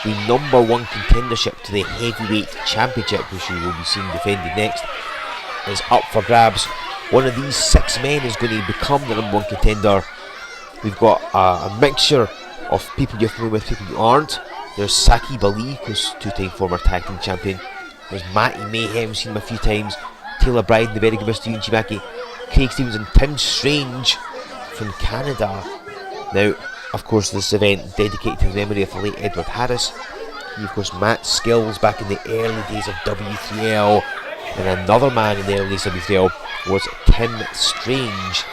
The number 1 contendership to the heavyweight championship, which we will be seeing defended next, is up for grabs. One of these 6 men is going to become the number 1 contender. We've got a mixture of people you're familiar with, people you aren't. There's Saqib, who's 2-time former tag team champion. There's Matty, Mayhem, seen him a few times. Taylor Bryden, the very good Mr. Euan, Mackie, Craig Stevens and Tim Strange from Canada. Now, of course, this event dedicated to the memory of the late Edward Harris. He, of course, Matt Skills back in the early days of W3L. And another man in the early days of W3L was Tim Strange.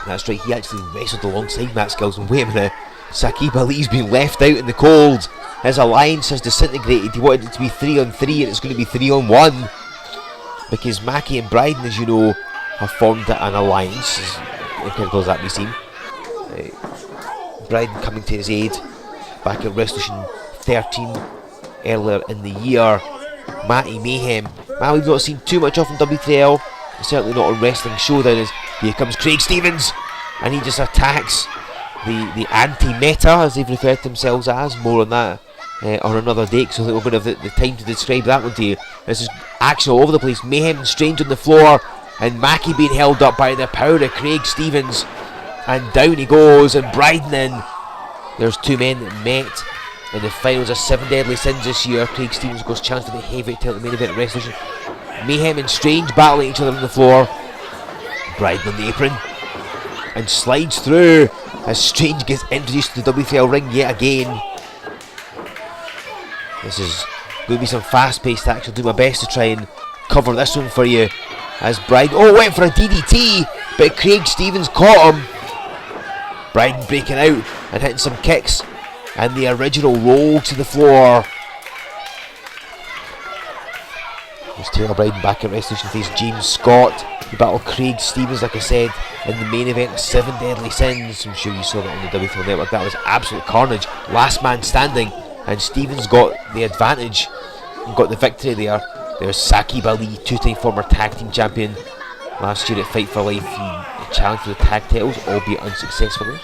That's right, he actually wrestled alongside Matt Skills. And wait a minute, Saqib Ali's been left out in the cold. His alliance has disintegrated. He wanted it to be 3-on-3 and it's going to be 3-on-1. Because Mackie and Bryden, as you know, have formed an alliance, as incredible as that may seem. Bryden coming to his aid back at Resolution 13 earlier in the year. Matty, Mayhem. Man, we've not seen too much of in W3L. Certainly not on Wrestling Showdown. As here comes Craig Stevens, and he just attacks the anti-meta, as they've referred to themselves as. More on that on another day, so I think we're going to have the time to describe that one to you. This is action all over the place. Mayhem and Strange on the floor, and Mackie being held up by the power of Craig Stevens. And down he goes, and Bryden in. There's 2 men that met in the finals of 7 Deadly Sins this year. Craig Stevens goes chance for the heavyweight title at the main event Resolution. Mayhem and Strange battling each other on the floor. Bryden on the apron and slides through as Strange gets introduced to the W3L ring yet again. This is going to be some fast-paced action. I'll do my best to try and cover this one for you. As Bryden, went for a DDT, but Craig Stevens caught him. Bryden breaking out and hitting some kicks, and the original roll to the floor. There's Taylor Bryden back at Resolution face James Scott. He battled Craig Stevens, like I said, in the main event of 7 Deadly Sins. I'm sure you saw that on the W3L Network. That was absolute carnage. Last man standing, and Stevens got the advantage and got the victory there. There's Saqib Ali, 2-time former tag team champion. Last year at Fight For Life, he challenged for the tag titles, albeit unsuccessfully.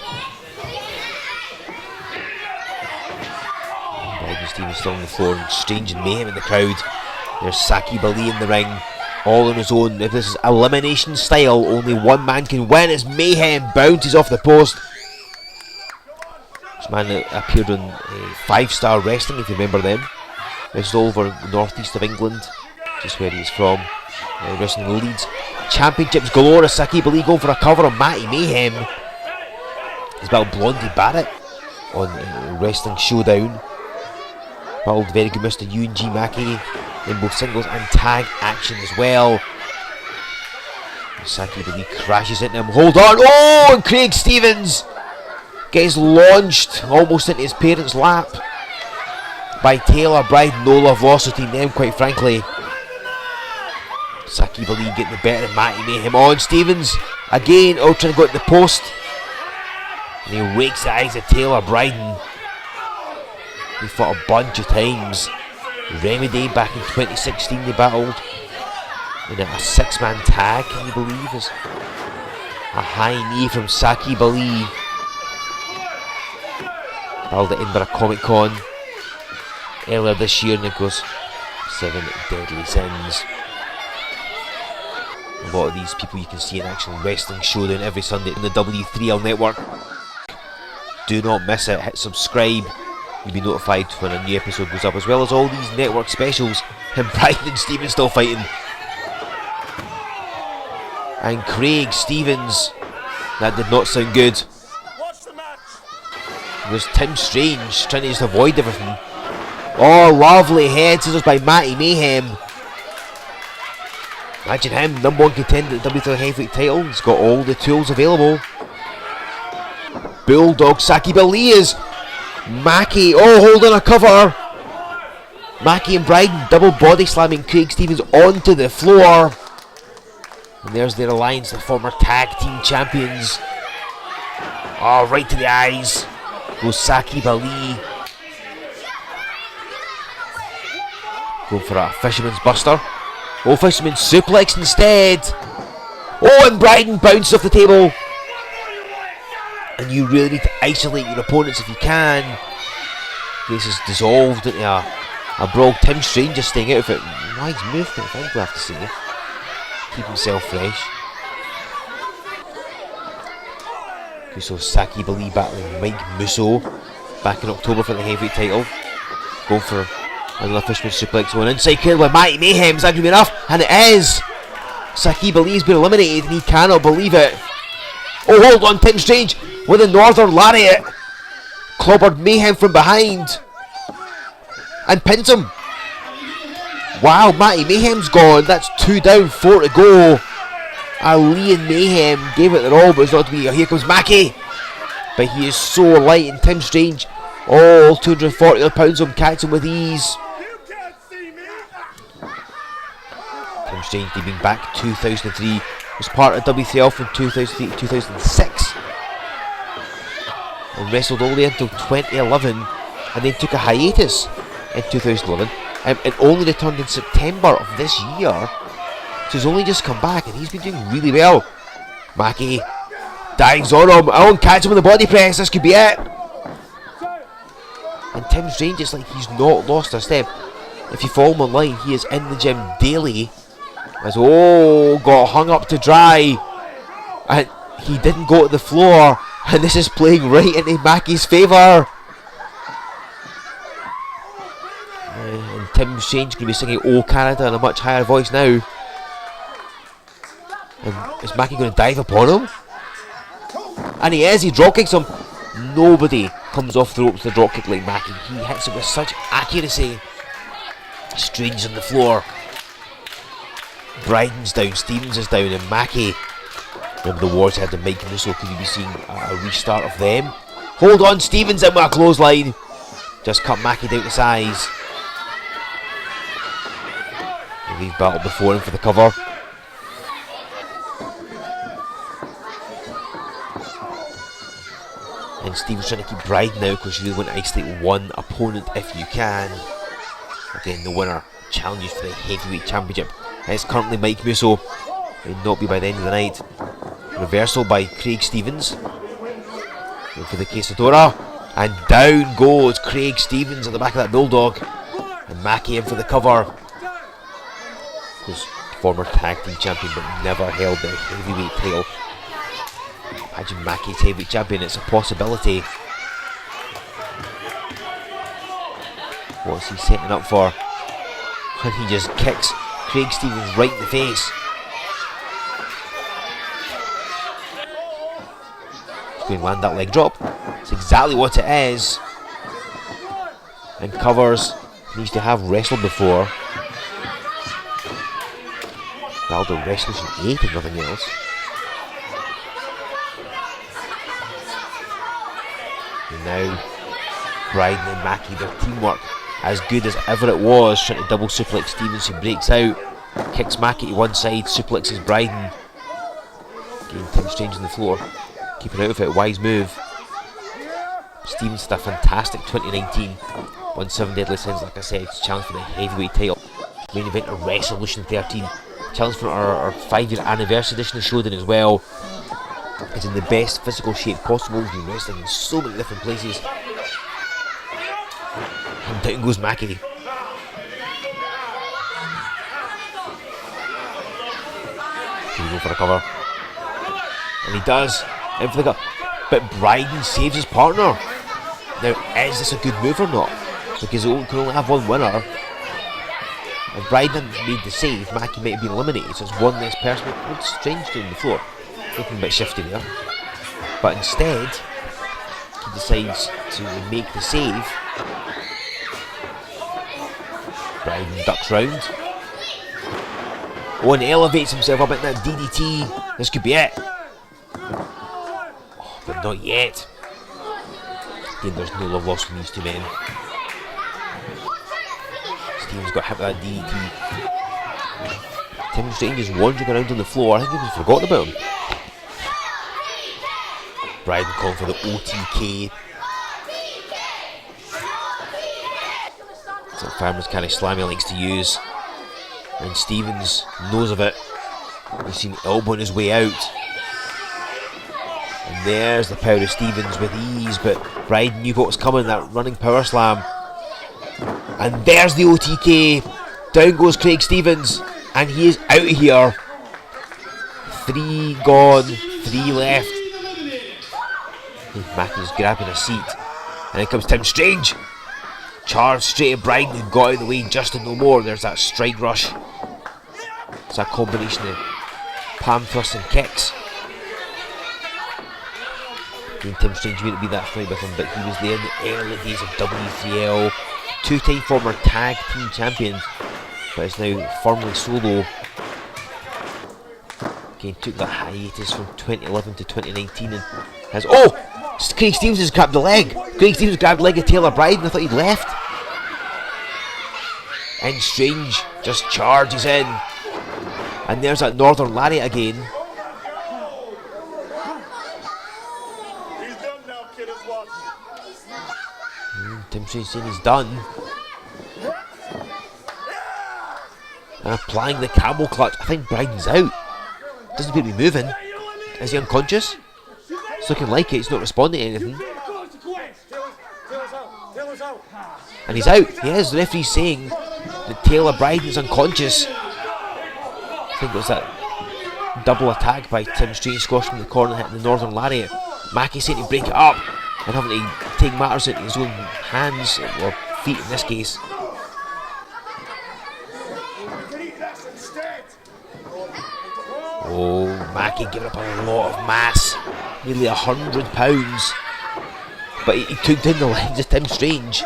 Stevens still on the floor, and Strange and Mayhem in the crowd. There's Saqib in the ring, all on his own. If this is elimination style, only one man can win as Mayhem bounces off the post. This man appeared on 5-Star Wrestling, if you remember them. This is over northeast of England, just where he's from. Wrestling Leeds. Championships galore as Saqib going for a cover on Matty Mayhem. He's battled Blondie Barrett on Wrestling Showdown. Battled very good Mr. Euan G. Mackie in both singles and tag action as well. Saqib crashes into him. Hold on! Oh! And Craig Stevens gets launched almost into his parents' lap by Taylor, Bryden. No love lost between them, quite frankly. Saqib getting the better of Matty Mayhem. On Stevens again, trying to go at the post. And he rakes the eyes of Taylor, Bryden. He fought a bunch of times. Remedy back in 2016 they battled in a 6-man tag, can you believe? As a high knee from Saqib. Battled at Edinburgh Comic Con earlier this year, and of course 7 Deadly Sins. A lot of these people you can see in Action Wrestling Showdown every Sunday on the W3L Network. Do not miss it, hit subscribe. You'll be notified when a new episode goes up, as well as all these network specials. And Bryden and Stevens still fighting. And Craig Stevens. That did not sound good. There's Tim Strange trying to just avoid everything. Oh, lovely head scissors by Matty Mayhem. Imagine him, #1 contender at the W3L Heavyweight title. He's got all the tools available. Bulldog Saqib is Mackie. Oh, holding a cover. Mackie and Bryden double body slamming Craig Stevens onto the floor. And there's their alliance, the former tag team champions. Oh, right to the eyes goes Saqib. Going for a fisherman's buster. Oh, fisherman's suplex instead. Oh, and Bryden bounces off the table. And you really need to isolate your opponents if you can. This is dissolved into a brawl. Tim Strange just staying out of it. Nice movement, I'm glad to see it. Keep himself fresh. We saw Saqib battling Mike Musso back in October for the heavyweight title. Going for another fisherman suplex. One inside kill by Matty Mayhem. Is that going to be enough? And it is. Saqib has been eliminated and he cannot believe it. Oh, hold on, Tim Strange with a Northern Lariat. Clobbered Mayhem from behind. And pins him. Wow, Matty Mayhem's gone. That's 2 down, 4 to go. Ali and Mayhem gave it their all, but it's not to be. Here comes Mackie. But he is so light, and Tim Strange, oh, 240 pounds on him, catch him with ease. Tim Strange, being back 2003, was part of W3L from 2003 to 2006. And wrestled all the way until 2011, and then took a hiatus in 2011, and only returned in September of this year. So he's only just come back, and he's been doing really well. Mackie dives on him. Oh, and catch him with the body press. This could be it. And Tim Strange, it's like he's not lost a step. If you follow him online, he is in the gym daily. As oh, got hung up to dry, and he didn't go to the floor. And this is playing right into Mackie's favour. And Tim Strange going to be singing "Oh Canada" in a much higher voice now. And is Mackie going to dive upon him? And he is, he drop kicks him. Nobody comes off the ropes to drop kick like Mackie. He hits it with such accuracy. Strange on the floor. Bryden's down, Stevens is down, and Mackie. Remember the wars had the Mike Musso, could you be seeing a restart of them? Hold on, Stevens in with a clothesline. Just cut Mackie down to size. And we've battled before him for the cover. And Stevens trying to keep Bryden now because you really want to isolate one opponent if you can. Again, the winner challenges for the heavyweight championship. It's currently Mike Musso. May not be by the end of the night. Reversal by Craig Stevens. Going for the Quesadora. And down goes Craig Stevens at the back of that Bulldog. And Mackie in for the cover. Was former tag team champion but never held the heavyweight title. Imagine Mackie's heavyweight champion, it's a possibility. What's he setting up for? And he just kicks Craig Stevens right in the face. He's going to land that leg drop. It's exactly what it is. And covers. Needs to have wrestled before. Aldo wrestles in 8 and nothing else. And now Bryden and Mackie, their teamwork as good as ever it was, trying to double suplex Stevens, who breaks out, kicks Mackie to one side, suplexes Bryden. Getting Tim Strange on the floor, keeping out of it, wise move. Stevens had a fantastic 2019, won 7 deadly sins, like I said, challenge for the heavyweight title. Main event of Resolution 13, challenge for our 5-year anniversary edition of Showdown as well. Is in the best physical shape possible. He's been wrestling in so many different places. And down goes Mackie. Here we go for a cover. And he does. In for the cover. But Bryden saves his partner. Now, is this a good move or not? Because it can only have one winner. If Bryden hadn't made the save, Mackie might have been eliminated. So it's one less person. It's strange down the floor. Looking a bit shifty there. But instead, he decides to make the save. Bryden ducks round. Oh, and elevates himself up at that DDT. This could be it. Oh, but not yet. Again, there's no love lost from these two men. Stevens got hit with that DDT. Tim Strange is wandering around on the floor. I think people have forgotten about him. Bryden calling for the OTK. It's a farmer's kind of slam he likes to use. And Stevens knows of it. He's seen elbowing his way out. And there's the power of Stevens with ease, but Bryden knew what was coming, that running power slam. And there's the OTK. Down goes Craig Stevens. And he is out of here. 3 gone, 3 left. Mackie's grabbing a seat. And then comes Tim Strange. Charged straight at Bryden, who got out of the way just to no more. There's that strike rush. It's a combination of palm thrusts and kicks. And Tim Strange may not be that familiar with him, but he was there in the early days of W3L. 2-time former tag team champion, but is now firmly solo. Again, took that hiatus from 2011 to 2019 and has... Oh! Craig Stevens has grabbed the leg. Craig Stevens grabbed the leg of Taylor Bryden. I thought he'd left. And Strange just charges in. And there's that Northern Lariat again. He's done now, kid. Is watching. Tim Strange saying he's done. And applying the camel clutch. I think Bryden's out. Doesn't appear to be moving. Is he unconscious? It's looking like it. He's not responding to anything. And he's out. He is. The referee's saying that Taylor Bryden's unconscious. I think it was that double attack by Tim Strange, squashing from the corner, hitting the Northern Lariat. Mackie saying to break it up and having to take matters into his own hands, or feet in this case. Oh, Mackie giving up a lot of mass, nearly 100 pounds. But he took down the legs of Tim Strange.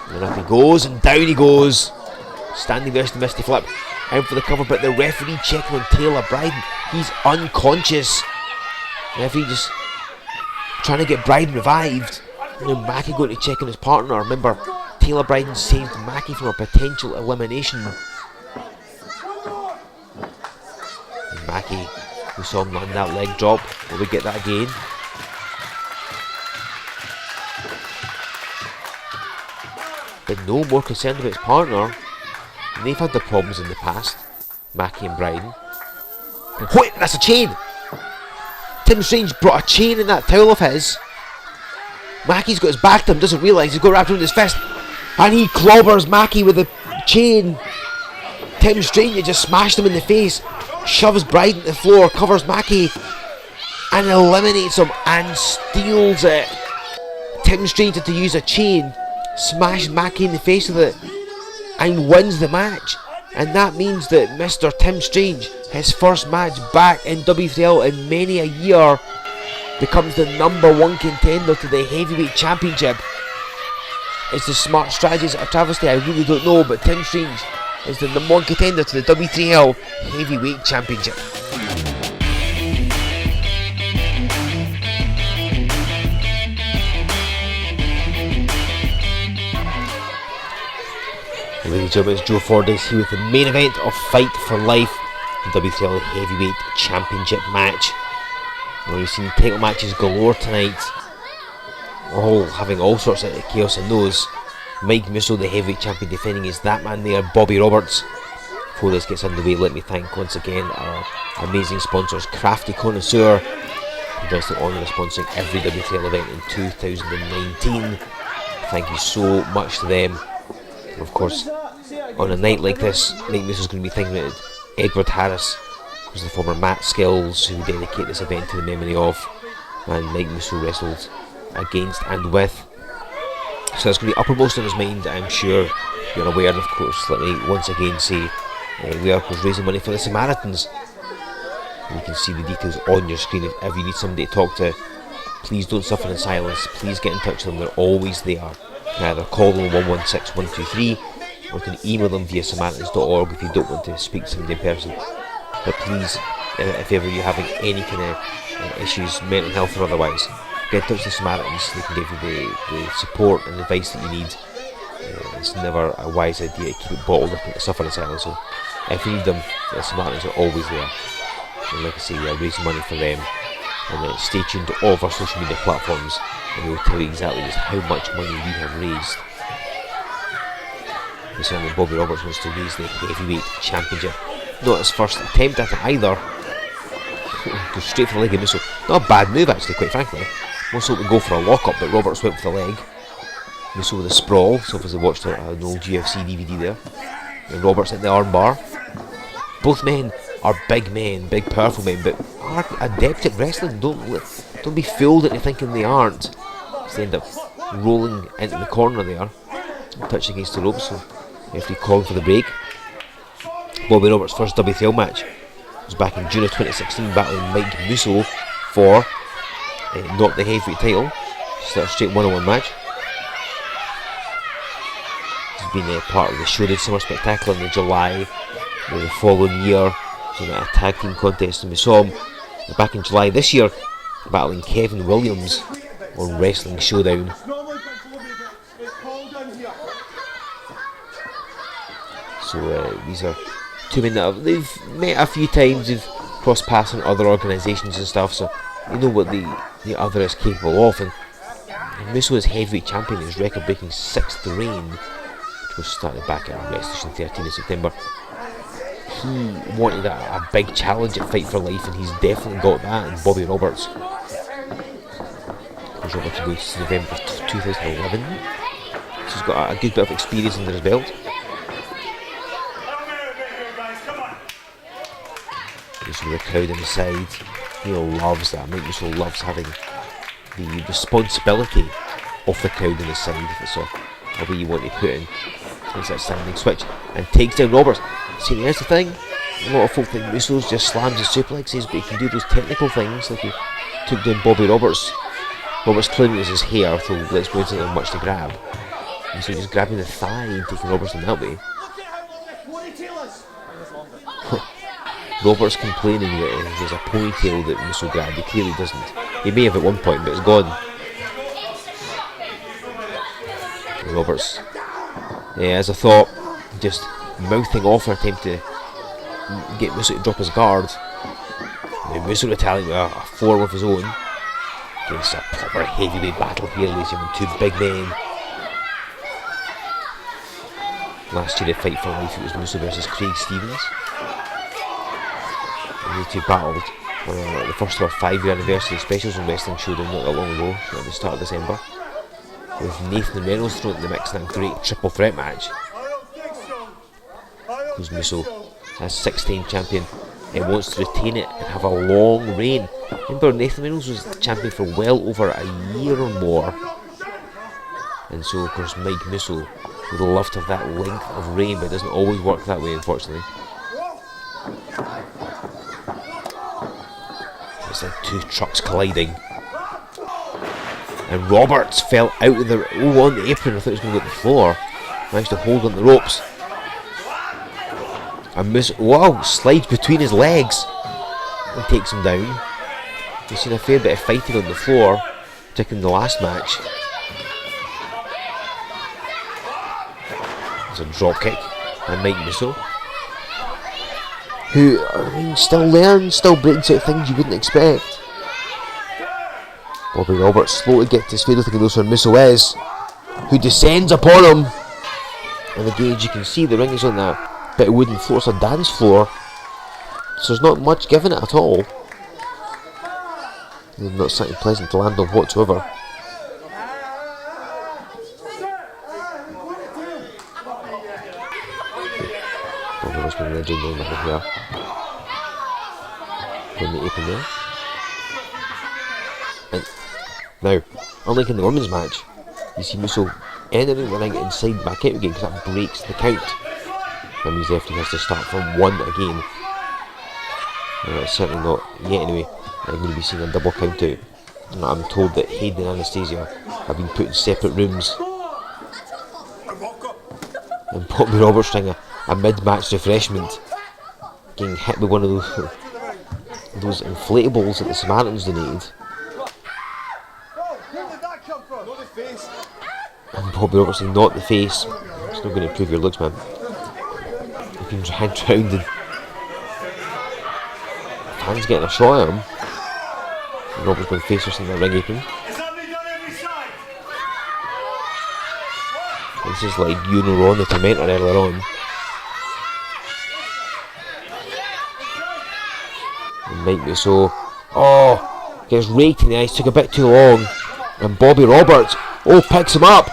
And up he goes, and down he goes. Standing there, the Misty Flip. Out for the cover, but the referee checking on Taylor Bryden. He's unconscious. The referee just trying to get Bryden revived. You know, Mackie going to check on his partner. Remember, Taylor Bryden saved Mackie from a potential elimination. And Mackie, we saw him land that leg drop. Will we get that again? But no more concerned about his partner. And they've had their problems in the past, Mackie and Bryden. And wait, that's a chain! Tim Strange brought a chain in that towel of his. Mackie's got his back to him, doesn't realise he's got wrapped around his fist, and he clobbers Mackie with a chain. Tim Stranger just smashed him in the face, shoves Bryden to the floor, covers Mackie, and eliminates him and steals it. Tim Stranger to use a chain, smash Mackie in the face with it, and wins the match. And that means that Mr. Tim Strange, his first match back in W3L in many a year, becomes the #1 contender to the heavyweight championship. Is the smart strategies a travesty? I really don't know, but Tim Strange is the #1 contender to the W3L heavyweight championship. Ladies and gentlemen, it's Joe Fordyce here with the main event of Fight For Life, the W3L Heavyweight Championship match. We've seen title matches galore tonight, all having all sorts of chaos in those. Mike Musso, the heavyweight champion, defending his that man there, Bobby Roberts. Before this gets underway, let me thank once again our amazing sponsors, Crafty Connoisseur, who does the honour of sponsoring every W3L event in 2019. Thank you so much to them. Of course, on a night like this, Mike Musso's going to be thinking about Edward Harris, who's the former Matt Skills, who dedicate this event to the memory of, and Mike Musso wrestled against and with. So that's going to be uppermost in his mind, I'm sure you're aware. Of course, let me once again say, we are of course raising money for the Samaritans. You can see the details on your screen. If you need somebody to talk to, please don't suffer in silence. Please get in touch with them, they're always there. You can either call them 116123 or you can email them via samaritans.org if you don't want to speak to somebody in person. But please, if ever you're having any kind of issues, mental health or otherwise, get in touch with the Samaritans. They can give you the support and advice that you need. It's never a wise idea to keep it bottled up and to suffer in silence. So if you need them, the Samaritans are always there. And like I say, we are raising money for them. And stay tuned to all of our social media platforms, and we will tell you exactly just how much money we have raised. This one, Bobby Roberts wants to raise the heavyweight championship. Not his first attempt at it either. Goes straight for the leg of Musso. Not a bad move actually, quite frankly. Musso would go for a lock-up, but Roberts went for the leg. Musso with a sprawl, so obviously watched an old UFC DVD there. And Roberts at the armbar. Both men are big men, big powerful men, but are adept at wrestling. Don't be fooled into thinking they aren't. So they end up rolling into the corner there, touch against the ropes. So if we call for the break. Bobby Roberts' first W3L match was back in June of 2016, battling Mike Musso for not the heavyweight title. Just a straight one-on-one match. He's been part of the Showdown Summer Spectacular in the July of the following year. In a tag team contest, and we saw him back in July this year battling Kevin Williams on Wrestling Showdown. So these are two men that they've met a few times, they've crossed paths in other organisations and stuff, so they know what the other is capable of. And Musso is heavyweight champion, his record-breaking 6th reign, which was started back at Wrestling 13 in September. He wanted a big challenge at Fight For Life, and he's definitely got that in Bobby Roberts. Roberts goes to November 2011, so he's got a good bit of experience under his belt. Just with the crowd on the side, he loves that. Mike Musso loves having the responsibility of the crowd on his side. If it's a way you want to put in, takes that standing switch and takes down Roberts. See, here's the thing, a lot of folk think Musso's just slams his suplexes, but he can do those technical things, like he took down Bobby Roberts. Roberts clearly was his hair, so let's go into much to grab. And so just grabbing the thigh and taking Roberts in that way. Roberts complaining that he has a ponytail that Musso grabbed. He clearly doesn't. He may have at one point, but it's gone. And Roberts, as I thought, just mouthing off an attempt to get Musso to drop his guard. And then Musso retaliating with a forearm of his own. Against a proper heavyweight battle here, ladies and gentlemen, two big men. Last year at Fight For Life, it was Musso versus Craig Stevens. And they two battled on the first of our 5-year anniversary specials on Wrestling Showdown not that long ago, at the start of December. with Nathan Reynolds thrown in the mix in that great triple threat match. Because Musso, as 16 champion, wants to retain it and have a long reign. Remember, Nathan Reynolds was champion for well over a year or more, and so of course Mike Musso would love to have that length of reign, but it doesn't always work that way, unfortunately. It's like two trucks colliding, and Roberts fell out of the on the apron. I thought he was going to go to the floor. Managed to hold on the ropes. And wow, slides between his legs and takes him down. We've seen a fair bit of fighting on the floor, particularly in the last match. There's a drop kick by Mike Musso, who, I mean, still learns, still brings out things you wouldn't expect. Bobby Roberts slow to get to his fatal, thinking knows where Musso is, who descends upon him. And again, as you can see, the ring is on that bit of wooden floor. It's a dance floor, so there's not much given it at all. There's not something pleasant to land on whatsoever. Bobby was going to legend on here. Going to open there. And now, unlike in the women's match, you see Musso entering the ring inside back out again, because that breaks the count. That means the referee has to start from 1 again. Certainly not yet anyway. I'm going to be seeing a double count out. And I'm told that Hayden and Anastasia have been put in separate rooms. And Bobby Roberts trying a mid-match refreshment, getting hit with one of those inflatables that the Samaritans donated. And Bobby Roberts saying, not the face. It's not going to improve your looks, man. You've been dragged round and fans getting a shot at him. And Roberts going face first in the ring apron. This is like Euan on the Tormentor earlier on. And Mike Musso, gets raked in the eyes, took a bit too long. And Bobby Roberts, picks him up.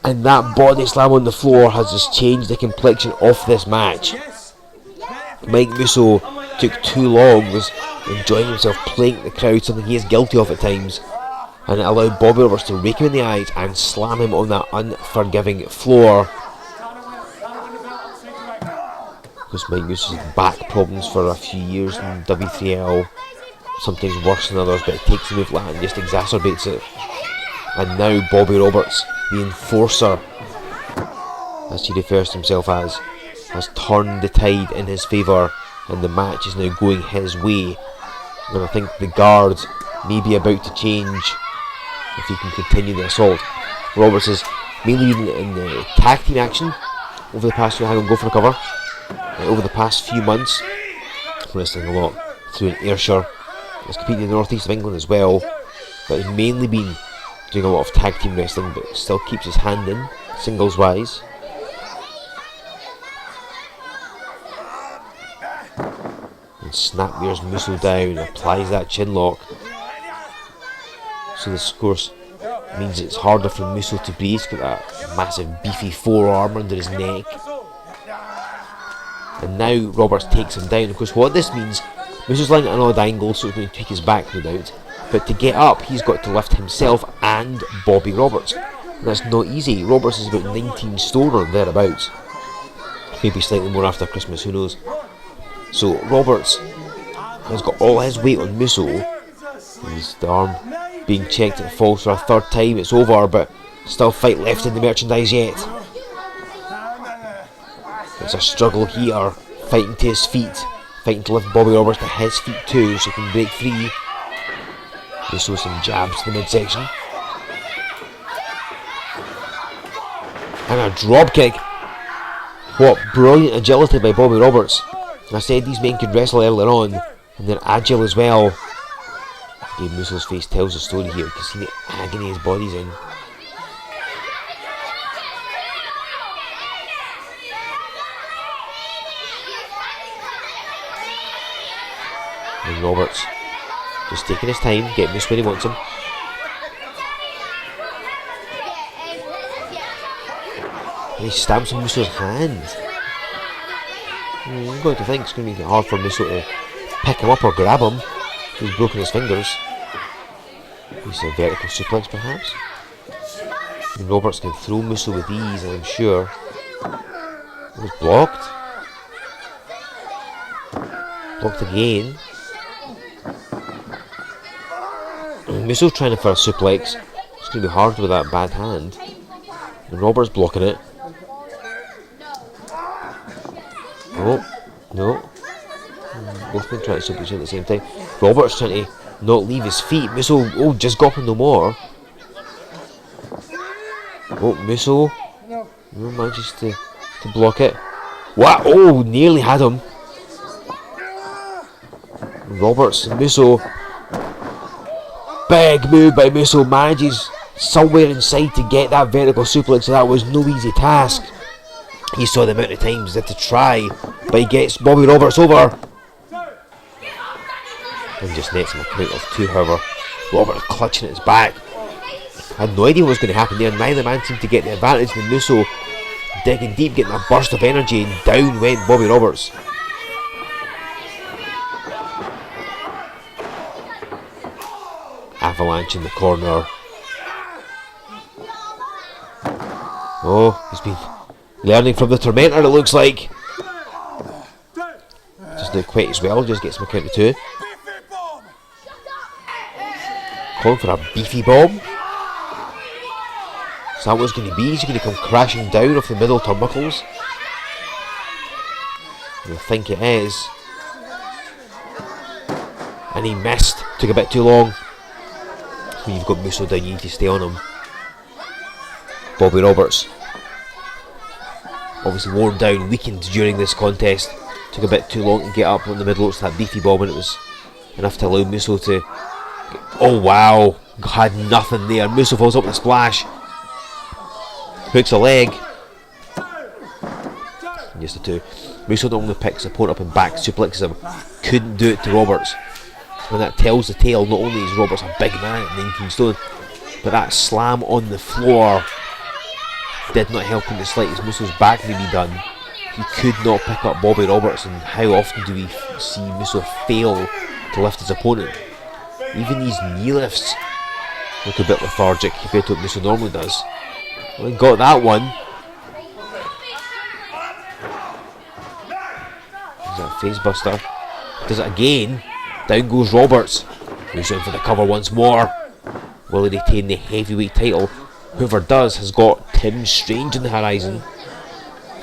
And that body slam on the floor has just changed the complexion of this match. Mike Musso took too long, was enjoying himself playing at the crowd, something he is guilty of at times, and it allowed Bobby Roberts to rake him in the eyes and slam him on that unforgiving floor. Because Mike Musso's had back problems for a few years in W3L, sometimes worse than others, but it takes a move like that and just exacerbates it. And now Bobby Roberts, the enforcer, as he refers to himself as, has turned the tide in his favour, and the match is now going his way. And I think the guard may be about to change if he can continue the assault. Roberts is mainly in the tag team action over the past few. Hang on, go for a cover. Over the past few months, wrestling a lot through in Ayrshire. He's competed in the northeast of England as well, but he's mainly been doing a lot of tag team wrestling, but still keeps his hand in singles wise. And snap wears Musso down, applies that chin lock. So this of course means it's harder for Musso to breathe. He's got that massive beefy forearm under his neck. And now Roberts takes him down. Of course what this means, Musso's lying at an odd angle, so he's going to tweak his back no doubt. But to get up, he's got to lift himself and Bobby Roberts. And that's not easy. Roberts is about 19 stone or thereabouts. Maybe slightly more after Christmas, who knows. So Roberts has got all his weight on Musso. He's the arm being checked, it falls for a third time, it's over, but still fight left in the merchandise yet. It's a struggle here, fighting to his feet, fighting to lift Bobby Roberts to his feet too, so he can break free. Musso some jabs to the midsection. And a drop kick. What brilliant agility by Bobby Roberts. I said these men could wrestle earlier on, and they're agile as well. Again, Musso's face tells the story here. You can see the agony his body's in. And Roberts Just taking his time, getting Musso where he wants him. And he stamps on Musso's hand. I'm going to think it's going to be hard for Musso to pick him up or grab him. He's broken his fingers. He's a vertical suplex perhaps. And Roberts can throw Musso with ease, I'm sure. It was blocked. Blocked again. Musso trying for a suplex. It's going to be hard with that bad hand. And Roberts blocking it. Oh, no. Both been trying to suplex at the same time. Roberts trying to not leave his feet. Musso, just got him no more. Musso manages to block it. Wow, nearly had him. Roberts and Musso. Big move by Musso, manages somewhere inside to get that vertical suplex, so that was no easy task. He saw the amount of times he had to try, but he gets Bobby Roberts over. And just nets him a count of 2, however. Roberts clutching at his back. Had no idea what was going to happen there. Neither man seemed to get the advantage. Then Musso digging deep, getting a burst of energy, and down went Bobby Roberts. Avalanche in the corner. He's been learning from the Tormentor, it looks like. Just not quite as well, just gets him a count of 2. Calling for a beefy bomb. Is that what it's going to be? He's going to come crashing down off the middle turnbuckles. I think it is. And he missed. Took a bit too long. When you've got Musso down, you need to stay on him. Bobby Roberts. Obviously worn down, weakened during this contest. Took a bit too long to get up on the middle to that beefy bomb, and it was enough to allow Musso to... Oh wow, had nothing there. Musso falls up with a splash. Hooks a leg. And just a 2. Musso not only picks the opponent up and back suplexes him, couldn't do it to Roberts. And that tells the tale. Not only is Roberts a big man at 19 stone, but that slam on the floor did not help in the slightest. Musso's back may be done. He could not pick up Bobby Roberts, and how often do we see Musso fail to lift his opponent? Even these knee lifts look a bit lethargic compared to what Musso normally does. Well, he got that one. There's that face buster. Does it again. Down goes Roberts. He's in for the cover once more. Will he retain the heavyweight title? Whoever does has got Tim Strange on the horizon,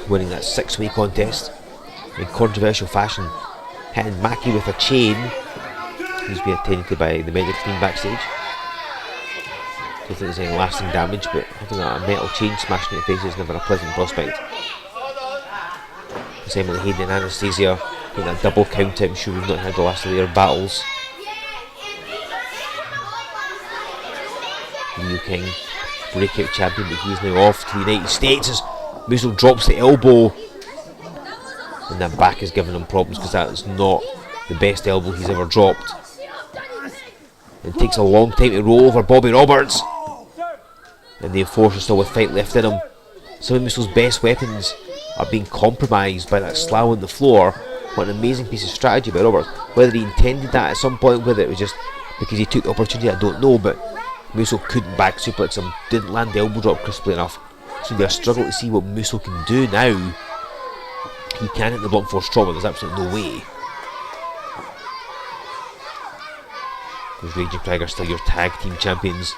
winning that 6-way contest in controversial fashion, hitting Mackie with a chain. He's being attended by the medical team backstage. Don't think there's any lasting damage, but having a metal chain smashing at your face is never a pleasant prospect. Same with Hayden and Anastasia. Getting that double count out, I'm sure we've not had the last of their battles. New King, Breakout champion, but he's now off to the United States as Musso drops the elbow. And that back is giving him problems because that is not the best elbow he's ever dropped. It takes a long time to roll over Bobby Roberts. And the Enforcer still with fight left in him. Some of Musso's best weapons are being compromised by that slam on the floor. What an amazing piece of strategy by Roberts. Whether he intended that at some point, whether it was just because he took the opportunity, I don't know, but Musso couldn't back suplex him, didn't land the elbow drop crisply enough. So they're struggling to see what Musso can do now. He can hit the blunt force trauma, there's absolutely no way. Because Rage and Krieger are still your tag team champions.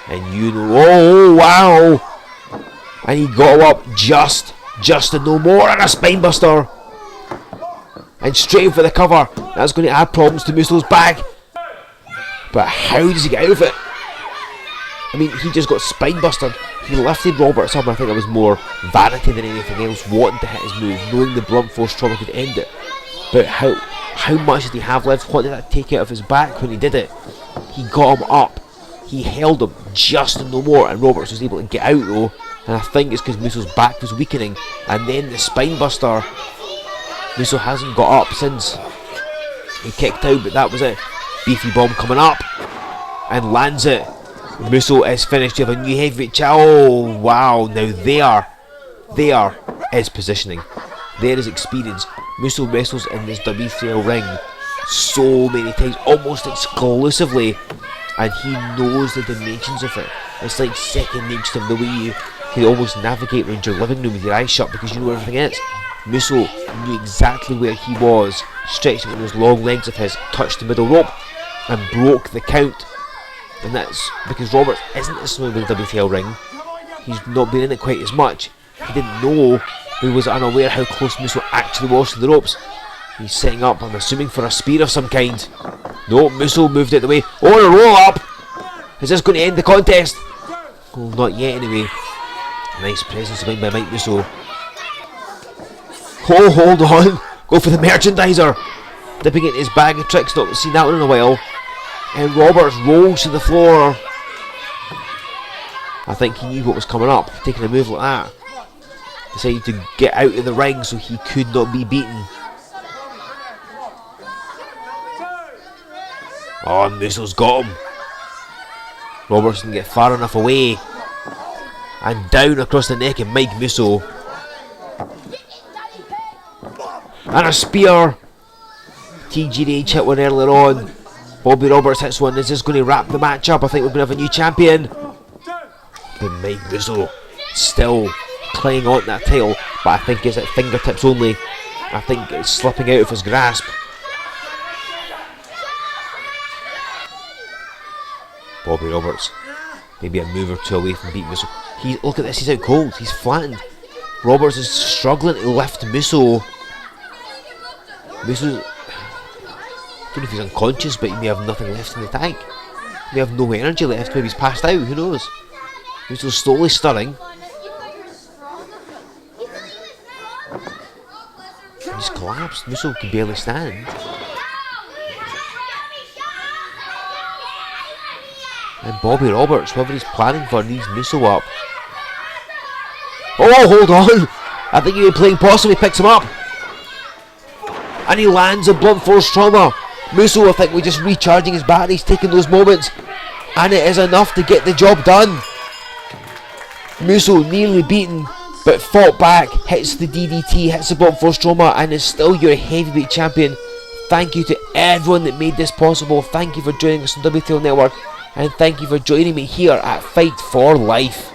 And you know, oh wow! And he got him up just and no more, and a spinebuster! And straight for the cover. That's going to add problems to Musso's back. But how does he get out of it? I mean, he just got spinebustered. He lifted Roberts up, and I think that was more vanity than anything else, wanting to hit his move, knowing the blunt force trauma could end it. But how much did he have left? What did that take out of his back when he did it? He got him up. He held him just and no more, and Roberts was able to get out though. And I think it's because Musso's back was weakening. And then the spinebuster. Musso hasn't got up since he kicked out, but that was it. beefy bomb coming up and lands it. Musso is finished. You have a new heavyweight oh wow, now there is positioning, there is experience. Musso wrestles in this W3L ring so many times, almost exclusively, and he knows the dimensions of it. It's like second nature to him, the way you can almost navigate around your living room with your eyes shut because you know where everything is. Musso knew exactly where he was, stretched with those long legs of his, touched the middle rope and broke the count. And that's because Roberts isn't as familiar with the W3L ring. He's not been in it quite as much. He didn't know, he was unaware how close Musso actually was to the ropes. He's setting up, I'm assuming, for a spear of some kind. No, Musso moved it the way. Oh, a roll up! Is this going to end the contest? Well, not yet anyway. Nice presence of mind by Mike Musso. Oh, hold on! Go for the merchandiser! Dipping into his bag of tricks, not seen that one in a while. And Roberts rolls to the floor. I think he knew what was coming up, taking a move like that. Decided to get out of the ring so he could not be beaten. Oh, Musso's got him. Roberts didn't get far enough away. And down across the neck of Mike Musso. And a spear. TGH hit one earlier on. Bobby Roberts hits one. Is this going to wrap the match up? I think we're going to have a new champion. But Mike Musso still clinging on to that title, but I think it's at fingertips only. I think it's slipping out of his grasp. Bobby Roberts, maybe a move or two away from beating Musso. Look at this, he's out cold, he's flattened. Roberts is struggling to lift Musso. Musso, I don't know if he's unconscious, but he may have nothing left in the tank. He may have no energy left, maybe he's passed out, who knows. Musso's slowly stirring. He's collapsed, Musso can barely stand. And Bobby Roberts, whoever he's planning for, needs Musso up. Oh, hold on! I think he was playing possum, he picks him up. And he lands a blunt force trauma. Musso, I think, was just recharging his batteries, taking those moments. And it is enough to get the job done. Musso nearly beaten, but fought back, hits the DDT, hits the blunt force trauma, and is still your heavyweight champion. Thank you to everyone that made this possible. Thank you for joining us on W3L Network. And thank you for joining me here at Fight For Life.